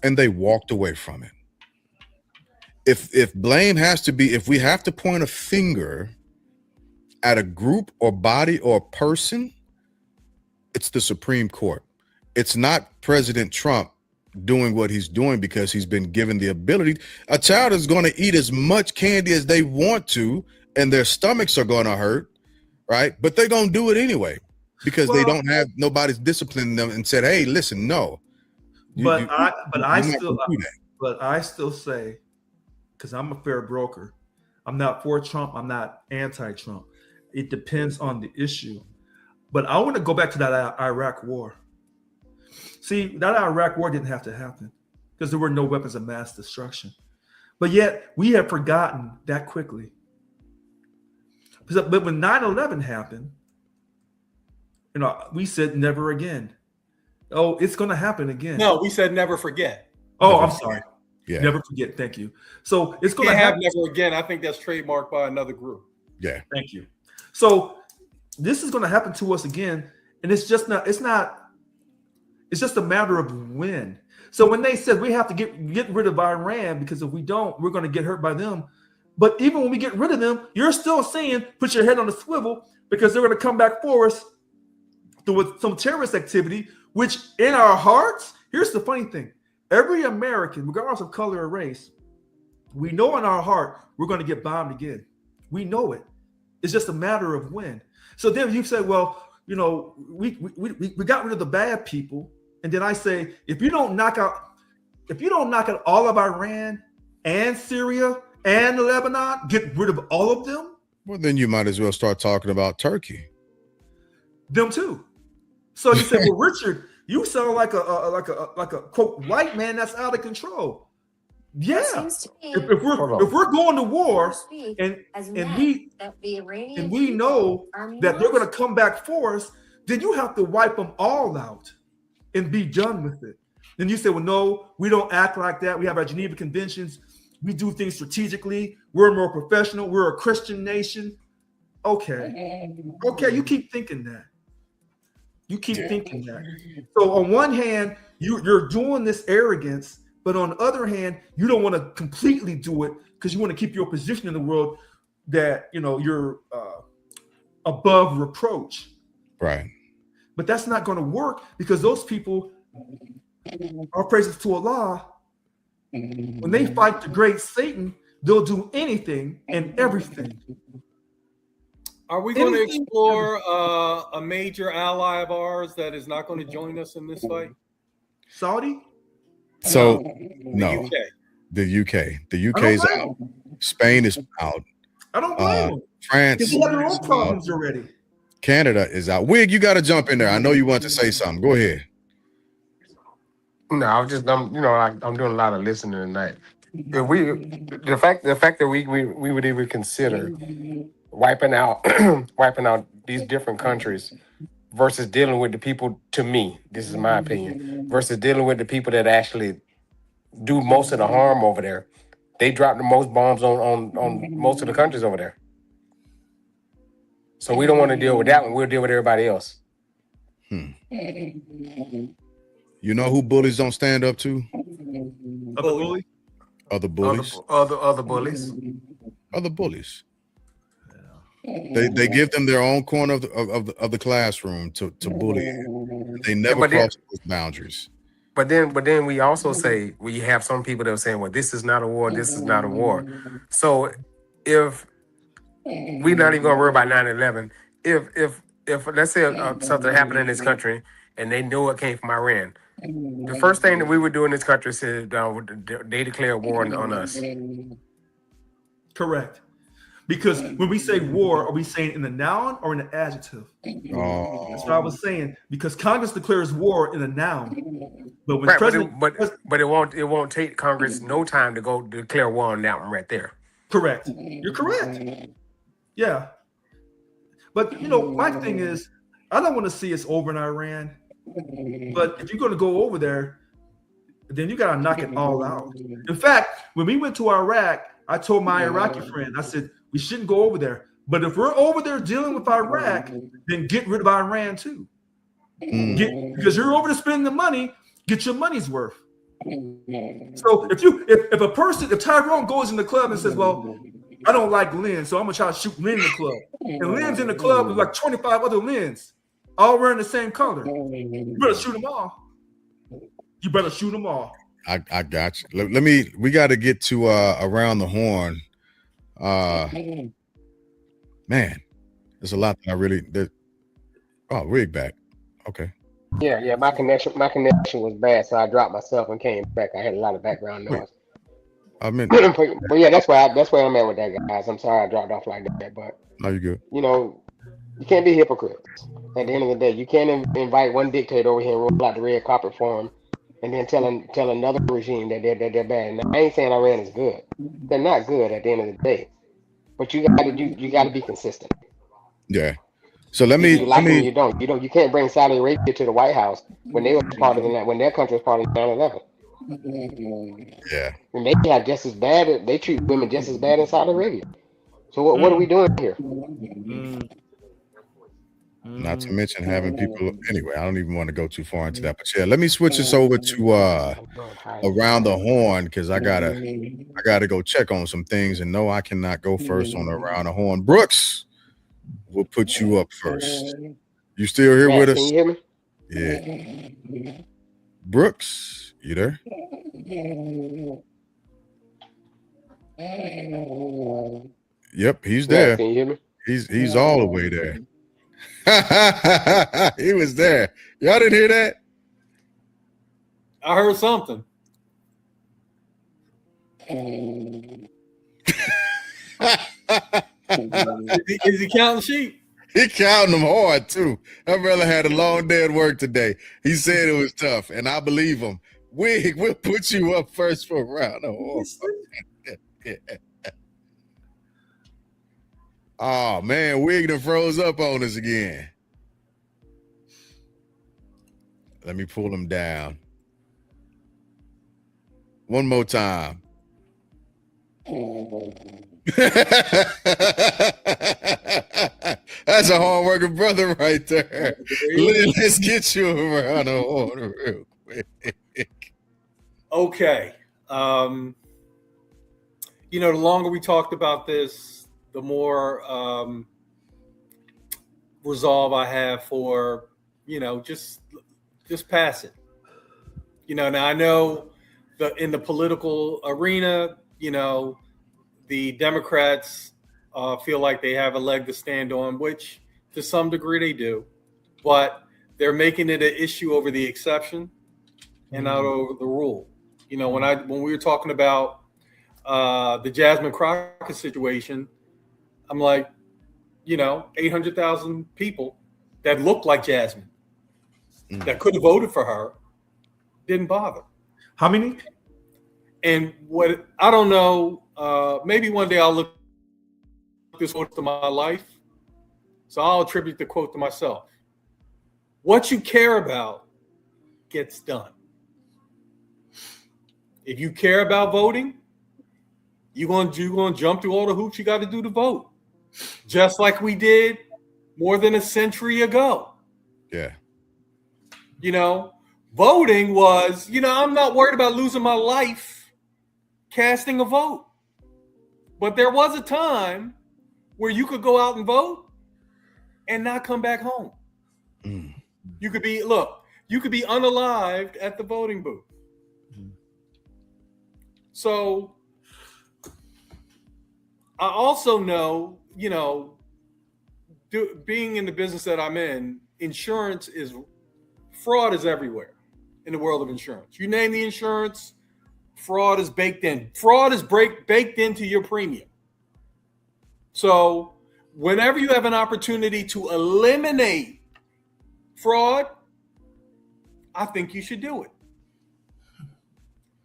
A: And they walked away from it. If blame has to be, if we have to point a finger at a group or body or person, it's the Supreme Court. It's not President Trump doing what he's doing because he's been given the ability. A child is going to eat as much candy as they want to, and their stomachs are going to hurt, right? But they're going to do it anyway because they don't have, nobody's disciplining them and said, hey, listen, no.
F: I still say, because I'm a fair broker, I'm not for Trump, I'm not anti-Trump. It depends on the issue. But I want to go back to that Iraq war. See, that Iraq war didn't have to happen because there were no weapons of mass destruction. But yet we have forgotten that quickly. But when 9/11 happened, we said never again. Oh, it's going to happen again.
B: No, we said never forget.
F: Oh, I'm sorry.
A: Yeah.
F: Never forget. Thank you. So it's going
B: to
F: to
B: have
F: happen.
B: Never again. I think that's trademarked by another group.
A: Yeah.
F: Thank you. So this is going to happen to us again, and it's just a matter of when. So when they said we have to get rid of Iran because if we don't, we're going to get hurt by them. But even when we get rid of them, you're still saying put your head on the swivel because they're going to come back for us with some terrorist activity, which in our hearts, here's the funny thing. Every American, regardless of color or race, we know in our heart we're going to get bombed again. We know it. It's just a matter of when. So then you say, well, we got rid of the bad people. And then I say, if you don't knock out all of Iran and Syria and Lebanon, get rid of all of them.
A: Well, then you might as well start talking about Turkey.
F: Them too. So you say, well, Richard, you sound like a quote white man that's out of control. Yeah. If we're going to war and we know that they're going to come back for us, then you have to wipe them all out and be done with it. Then you say, well, no, we don't act like that. We have our Geneva Conventions. We do things strategically. We're more professional. We're a Christian nation. Okay. You keep thinking that. So on one hand, you're doing this arrogance, but on the other hand, you don't want to completely do it because you want to keep your position in the world that you're above reproach.
A: Right.
F: But that's not going to work because those people, all praises to Allah, when they fight the great Satan, they'll do anything and everything.
B: Are we going to explore a major ally of ours that is not going to join us in this fight?
F: Saudi?
A: So no, the UK is out. Spain is out.
F: I don't blame them.
A: France.
F: They have their own problems already.
A: Canada is out. Wig, you got to jump in there. I know you want to say something. Go ahead.
E: No, I'm doing a lot of listening tonight. The fact that we would even consider wiping out these different countries versus dealing with the people, to me, this is my opinion, versus dealing with the people that actually do most of the harm over there. They drop the most bombs on most of the countries over there. So we don't want to deal with that one. We'll deal with everybody else.
A: You know who bullies don't stand up to? Other bullies.
E: Other bullies.
A: Other bullies. They give them their own corner of the classroom to bully. They never cross those boundaries.
E: But then we also say we have some people that are saying, well, this is not a war, this is not a war. So if we're not even gonna worry about 9/11, if let's say something happened in this country and they know it came from Iran, the first thing that we would do in this country is they declare war on us.
F: Correct. Because when we say war, are we saying in the noun or in the adjective?
A: Oh,
F: That's what I was saying. Because Congress declares war in the noun, but when
E: Right,
F: president,
E: but it won't take Congress no time to go declare war on that one right there.
F: correct, you're correct. Yeah, but my thing is, I don't want to see us over in Iran. But if you're going to go over there, then you got to knock it all out. In fact, when we went to Iraq, I told my Iraqi friend, I said, we shouldn't go over there. But if we're over there dealing with Iraq, then get rid of Iran too. Because you're over there spending the money, get your money's worth. So if Tyrone goes in the club and says, well, I don't like Lynn, so I'm going to try to shoot Lynn in the club. And Lynn's in the club with like 25 other Lynn's, all wearing the same color. You better shoot them all. You better shoot them all.
A: I got you. We got to get to around the horn. Man, there's a lot that I really did. Oh, rig back. Okay.
C: Yeah. My connection was bad, so I dropped myself and came back. I had a lot of background noise.
A: I meant,
C: but yeah, that's where I'm at with that, guys. I'm sorry I dropped off like that, but
A: no, you good.
C: You can't be hypocrites. At the end of the day, you can't invite one dictator over here and roll out the red carpet for him, and then tell another regime that they're bad. Now, I ain't saying Iran is good. They're not good at the end of the day, but you got to be consistent.
A: Yeah. So let me.
C: You don't. You can't bring Saudi Arabia to the White House when they were part of when their country was part of 9/11.
A: Yeah.
C: And they have just as bad. They treat women just as bad in Saudi Arabia. So what are we doing here?
A: Not to mention having people. Anyway, I don't even want to go too far into that. But yeah, let me switch this over to around the horn because I gotta go check on some things. And no, I cannot go first on around the horn. Brooks, we'll put you up first. You still here with us?
C: Can you hear me?
A: Yeah. Brooks, you there? Yep, he's there.
C: Can you hear me?
A: He's all the way there. He was there. Y'all didn't hear that?
B: I heard something. Is he counting sheep?
A: He counting them hard too. That brother had a long day at work today. He said it was tough, and I believe him. We'll put you up first for a round. Oh man, Wig done froze up on us again. Let me pull him down. One more time. That's a hard-working brother right there. Let's get you around the horn real quick.
B: Okay. The longer we talked about this, the more resolve I have for, just pass it. Now I know in the political arena, the Democrats feel like they have a leg to stand on, which to some degree they do, but they're making it an issue over the exception and not over the rule. When we were talking about the Jasmine Crockett situation, I'm like, 800,000 people that looked like Jasmine that could have voted for her didn't bother.
F: How many?
B: And what I don't know, maybe one day I'll look this quote to my life. So I'll attribute the quote to myself. What you care about gets done. If you care about voting, you're going to jump through all the hoops you got to do to vote. Just like we did more than a century ago.
A: Yeah.
B: Voting was, I'm not worried about losing my life casting a vote. But there was a time where you could go out and vote and not come back home. You could be unalived at the voting booth. So I also know, being in the business that I'm in, fraud is everywhere in the world of insurance. You name the insurance, fraud is baked in. Fraud is baked into your premium. So whenever you have an opportunity to eliminate fraud, I think you should do it.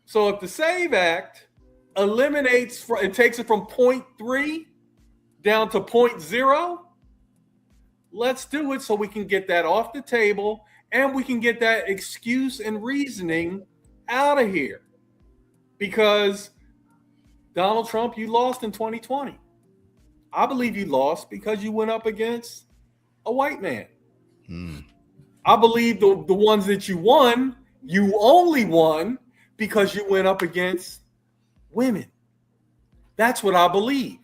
B: So if the SAVE Act it takes it from 0.3 down to 0.0, let's do it so we can get that off the table and we can get that excuse and reasoning out of here. Because Donald Trump, you lost in 2020. I believe you lost because you went up against a white man. I believe the ones that you won, you only won because you went up against women. That's what I believe.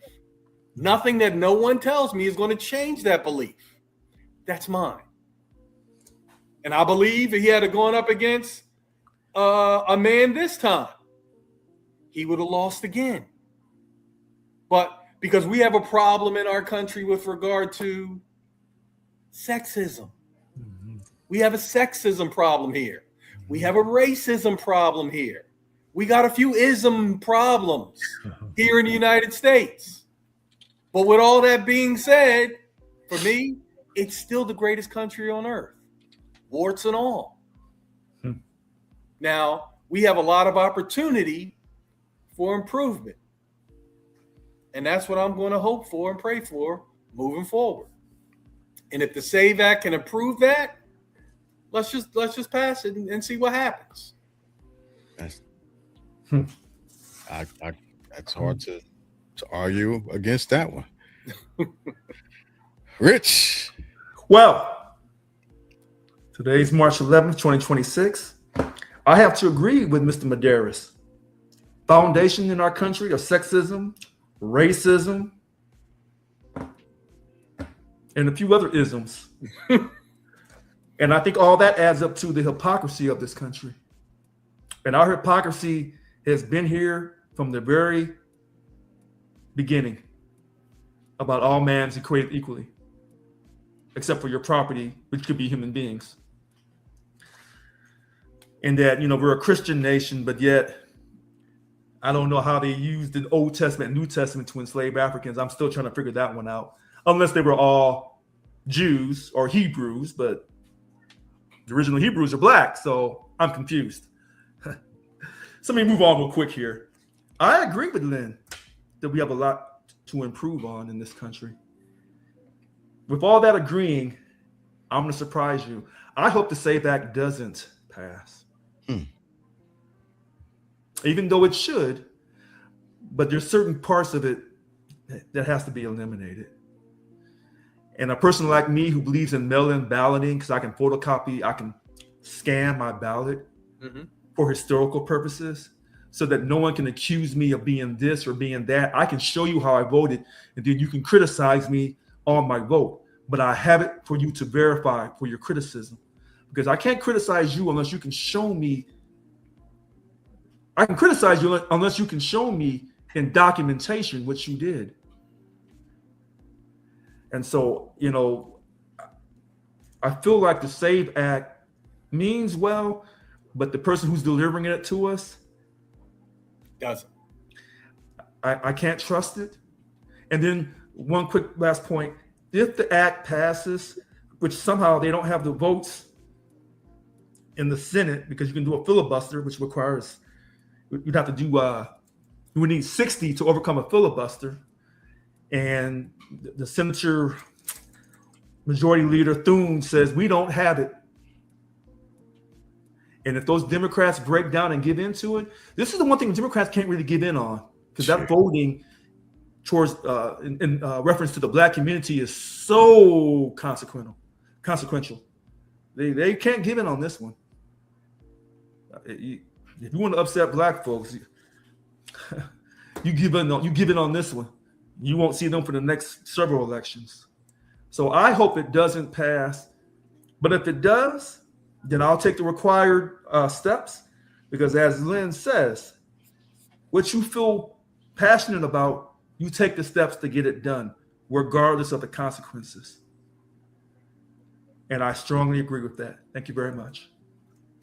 B: Nothing that no one tells me is going to change that belief. That's mine. And I believe if he had gone up against a man this time, he would have lost again. But because we have a problem in our country with regard to sexism. We have a sexism problem here. We have a racism problem here. We got a few ism problems here in the United States. But with all that being said, for me, it's still the greatest country on earth, warts and all. Now, we have a lot of opportunity for improvement. And that's what I'm going to hope for and pray for moving forward. And if the SAVE Act can improve that, let's just pass it and see what happens.
A: That's hard to argue against that one. Rich.
F: Well, today's March 11th, 2026. I have to agree with Mr. Medeiros. Foundation in our country of sexism, racism, and a few other isms. And I think all that adds up to the hypocrisy of this country. And our hypocrisy has been here from the very beginning about all man's created equally, except for your property, which could be human beings. And that, we're a Christian nation, but yet I don't know how they used the Old Testament, New Testament to enslave Africans. I'm still trying to figure that one out, unless they were all Jews or Hebrews, but the original Hebrews are black, so I'm confused. So let me move on real quick here. I agree with Lynn that we have a lot to improve on in this country. With all that agreeing, I'm going to surprise you. I hope the SAVE Act doesn't pass. Even though it should, but there's certain parts of it that has to be eliminated. And a person like me who believes in mail-in balloting, because I can photocopy, I can scan my ballot for historical purposes, so that no one can accuse me of being this or being that. I can show you how I voted, and then you can criticize me on my vote. But I have it for you to verify for your criticism, because I can't criticize you unless you can show me. I can criticize you unless you can show me in documentation what you did. And so, I feel like the SAVE Act means well, but the person who's delivering it to us
B: doesn't.
F: I can't trust it. And then one quick last point. If the act passes, which somehow they don't have the votes in the Senate, because you can do a filibuster, which requires, you'd have to do, you would need 60 to overcome a filibuster. And the Senator Majority Leader Thune says, we don't have it. And if those Democrats break down and give into it, this is the one thing Democrats can't really give in on, because that voting towards in reference to the black community is so consequential. They can't give in on this one. If you want to upset black folks, you give in on this one. You won't see them for the next several elections. So I hope it doesn't pass. But if it does, then I'll take the required steps, because as Lynn says, what you feel passionate about, you take the steps to get it done, regardless of the consequences. And I strongly agree with that. Thank you very much.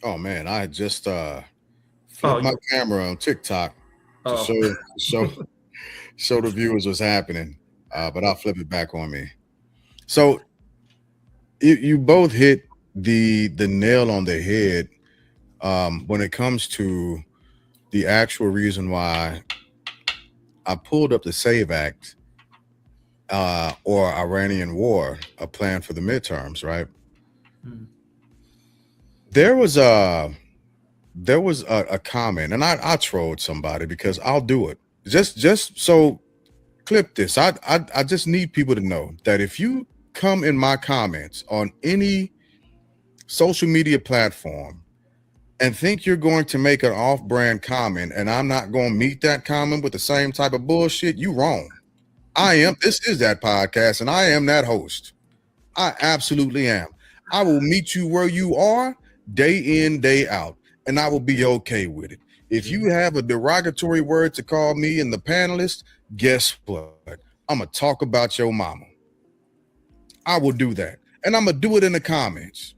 A: Oh man, I just flipped my camera on TikTok to show the viewers what's happening. But I'll flip it back on me. So you both hit the nail on the head when it comes to the actual reason why I pulled up the SAVE Act or Iranian War, a plan for the midterms, right? There was a comment, and I trolled somebody because I'll do it. Just so clip this. I just need people to know that if you come in my comments on any social media platform and think you're going to make an off-brand comment and I'm not going to meet that comment with the same type of bullshit, you wrong. This is that podcast, and I am that host. I absolutely am. I will meet you where you are day in, day out, and I will be okay with it. If you have a derogatory word to call me and the panelists, guess what? I'm going to talk about your mama. I will do that. And I'm going to do it in the comments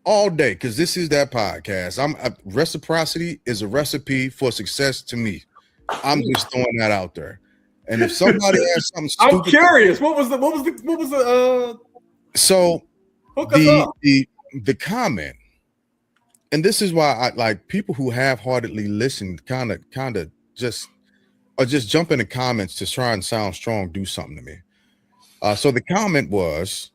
A: all day, because this is that podcast. Reciprocity is a recipe for success to me. I'm just throwing that out there. And if somebody has something stupid,
B: I'm curious. What was the
A: so
B: hook us up.
A: the comment, and this is why I like people who half-heartedly listen, kind of just jump in the comments to try and sound strong, do something to me. So the comment was,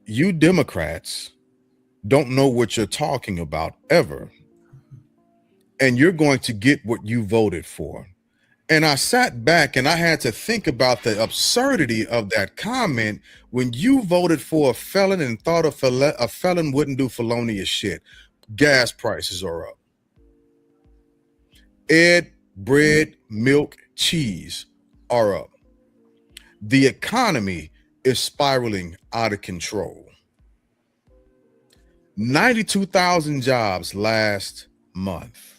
A: you Democrats don't know what you're talking about ever, and you're going to get what you voted for. And I sat back and I had to think about the absurdity of that comment when you voted for a felon and thought a felon wouldn't do felonious shit. Gas prices are up. Bread, milk, cheese are up. The economy is spiraling out of control. 92,000 jobs last month.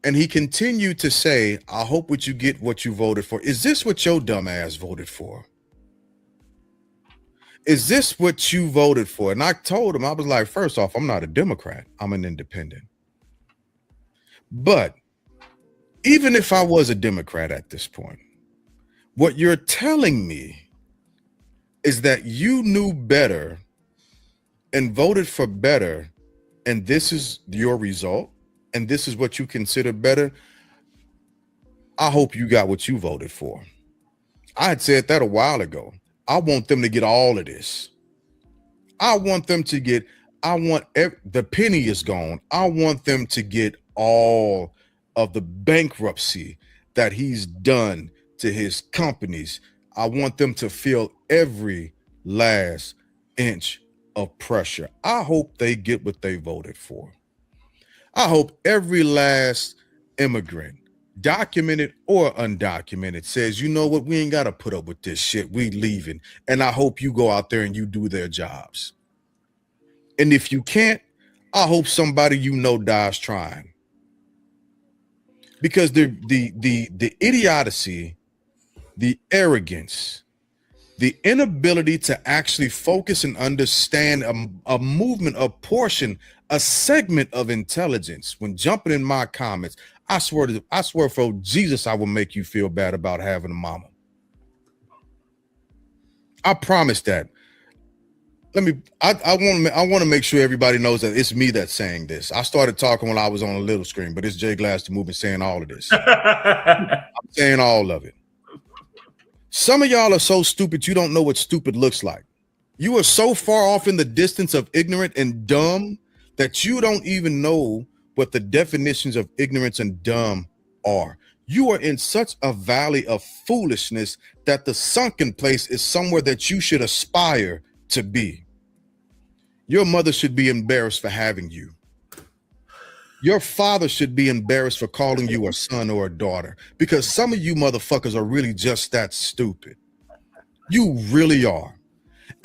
A: And he continued to say, I hope what you get what you voted for. Is this what your dumb ass voted for? Is this what you voted for? And I told him, I was like, first off, I'm not a Democrat. I'm an independent. But even if I was a Democrat at this point, what you're telling me is that you knew better and voted for better, and this is your result, and this is what you consider better. I hope you got what you voted for. I had said that a while ago. I want them to get all of this. I want them to get, the penny is gone. I want them to get all of the bankruptcy that he's done to his companies. I want them to feel every last inch of pressure. I hope they get what they voted for. I hope every last immigrant, documented or undocumented, says, you know what, we ain't got to put up with this shit. We leaving. And I hope you go out there and you do their jobs. And if you can't, I hope somebody you know dies trying. Because the idiocy, the arrogance, the inability to actually focus and understand a movement, a portion, a segment of intelligence when jumping in my comments, I swear for Jesus, I will make you feel bad about having a mama. I promise that. I want to make sure everybody knows that it's me that's saying this. I started talking when I was on a little screen, but it's Jay Glass the Movement saying all of this. I'm saying all of it. Some of y'all are so stupid you don't know what stupid looks like. You are so far off in the distance of ignorant and dumb that you don't even know what the definitions of ignorance and dumb are. You are in such a valley of foolishness that the sunken place is somewhere that you should aspire to be. Your mother should be embarrassed for having you. Your father should be embarrassed for calling you a son or a daughter, because some of you motherfuckers are really just that stupid. You really are.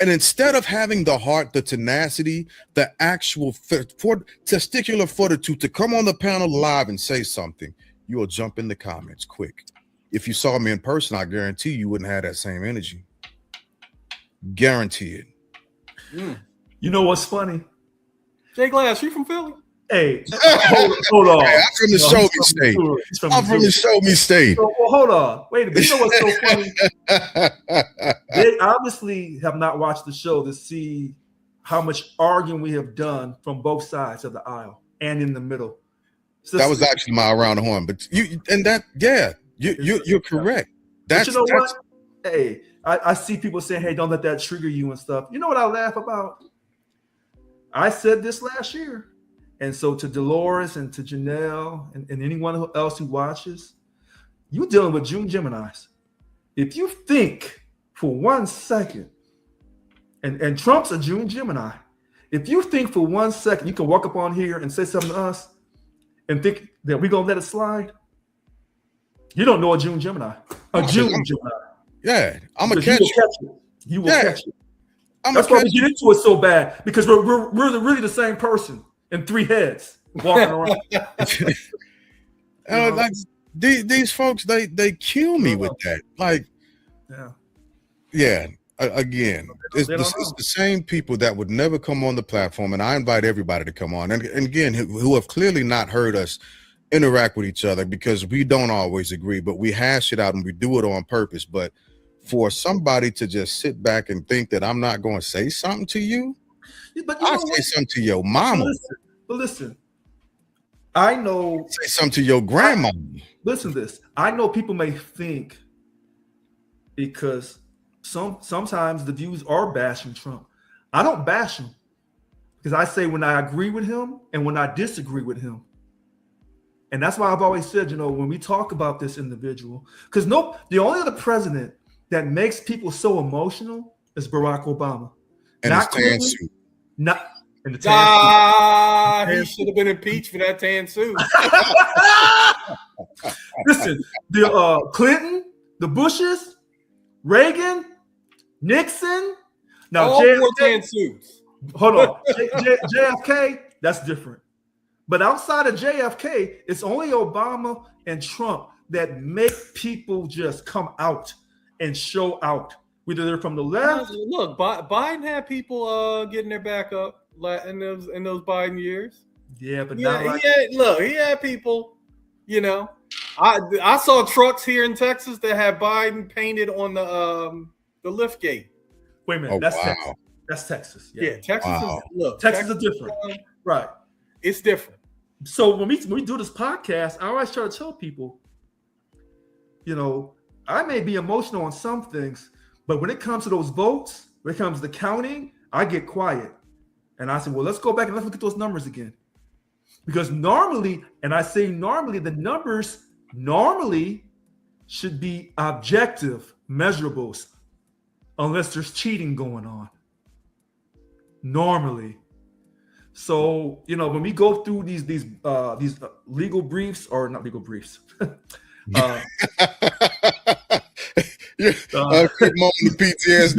A: And instead of having the heart, the tenacity, the actual testicular fortitude to come on the panel live and say something, you will jump in the comments quick. If you saw me in person, I guarantee you wouldn't have that same energy. Guarantee it.
F: You know what's funny?
B: Jay Glass, you from Philly?
F: Hey, hold on.
A: Hey, I'm from the Show Me State. I'm from the Show Me State.
F: So, well, hold on. Wait a minute. You know what's so funny? They obviously have not watched the show to see how much arguing we have done from both sides of the aisle and in the middle. So
A: that was actually my around the horn, but you're correct.
F: But you know what? Hey, I see people saying, "Hey, don't let that trigger you" and stuff. You know what I laugh about? I said this last year, and so to Dolores and to Janelle and anyone else who watches, you're dealing with June Geminis. If you think for 1 second, and Trump's a June Gemini, if you think for 1 second you can walk up on here and say something to us and think that we're gonna let it slide, you don't know a June Gemini. Gemini.
A: Yeah, I'm gonna catch
F: it. You will catch it.
A: That's
F: why we get into it so bad, because we're really the same person in 3 heads walking around.
A: Like these folks, they kill me with that. Like, yeah. Again, it's the same people that would never come on the platform, and I invite everybody to come on. And again, who have clearly not heard us interact with each other, because we don't always agree, but we hash it out and we do it on purpose. But for somebody to just sit back and think that I'm not going to say something to you, I'll say something to your mama.
F: But listen, I know.
A: Say something to your grandma.
F: Listen to this. I know people may think, because sometimes the views are bashing Trump. I don't bash him, because I say when I agree with him and when I disagree with him. And that's why I've always said, when we talk about this individual, because the only other president that makes people so emotional is Barack Obama.
A: And his tan suit.
F: Not in the tan
B: suit. He should have been impeached for that tan suit.
F: Listen, the Clinton, the Bushes, Reagan, Nixon. Now
B: all
F: JFK,
B: wore tan suits.
F: Hold on, JFK. That's different. But outside of JFK, it's only Obama and Trump that make people just come out and show out, whether they're from the left.
B: Look, Biden had people getting their back up in those Biden years.
F: Yeah, but
B: he had people. I saw trucks here in Texas that had Biden painted on the lift gate.
F: Wait a minute, Texas. That's Texas.
B: Yeah, Texas.
F: Wow. Texas is different, right?
B: It's different.
F: So when we do this podcast, I always try to tell people, I may be emotional on some things, but when it comes to those votes, when it comes to counting, I get quiet. And I say, well, let's go back and let's look at those numbers again. Because normally, and I say normally, the numbers normally should be objective measurables, unless there's cheating going on. Normally. So, when we go through these legal briefs, or not legal briefs,
A: quick moment of PTSD.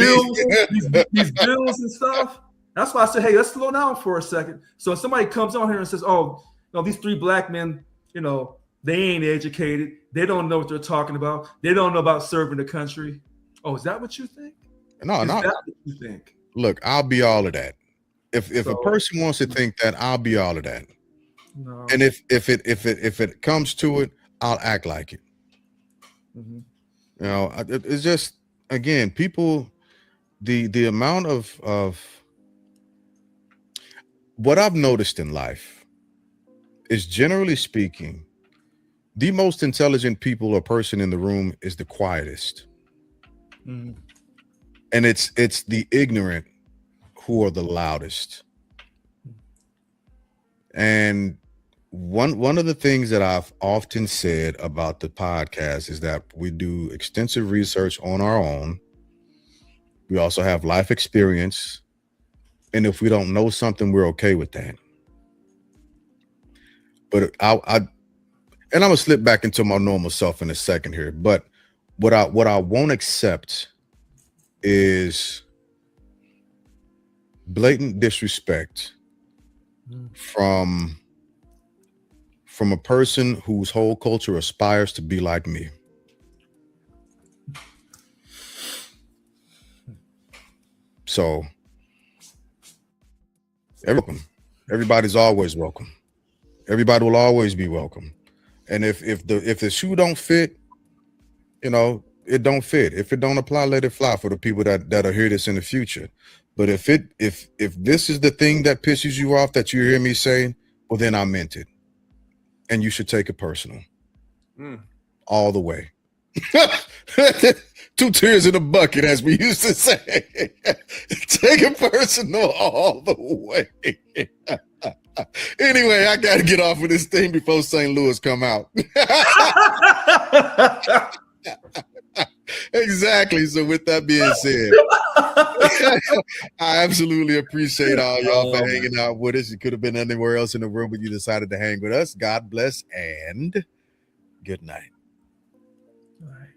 F: these bills and stuff. That's why I said, hey, let's slow down for a second. So if somebody comes on here and says, oh, these 3 black men, they ain't educated. They don't know what they're talking about. They don't know about serving the country. Oh, is that what you think?
A: No.
F: That what you think?
A: Look, I'll be all of that. If a person wants to think that, I'll be all of that.
F: No.
A: And if it comes to it, I'll act like it.
F: Mm-hmm.
A: It's just, again, people, the amount of what I've noticed in life is, generally speaking, the most intelligent people or person in the room is the quietest.
F: Mm-hmm.
A: And it's the ignorant who are the loudest. And one of the things that I've often said about the podcast is that we do extensive research on our own. We also have life experience. And if we don't know something, we're okay with that. But I'm gonna slip back into my normal self in a second here. But what I won't accept is blatant disrespect from a person whose whole culture aspires to be like me. So everybody's always welcome. Everybody will always be welcome. And if the shoe don't fit, it don't fit. If it don't apply, let it fly for the people that'll hear this in the future. But if this is the thing that pisses you off that you hear me saying, well, then I meant it. And you should take it personal. All the way. 2 tears in a bucket, as we used to say. Take it personal all the way. Anyway, I got to get off of this thing before St. Louis come out. Exactly. So with that being said, I absolutely appreciate all y'all for hanging out with us. You could have been anywhere else in the room, but you decided to hang with us. God bless and good night.
F: All right.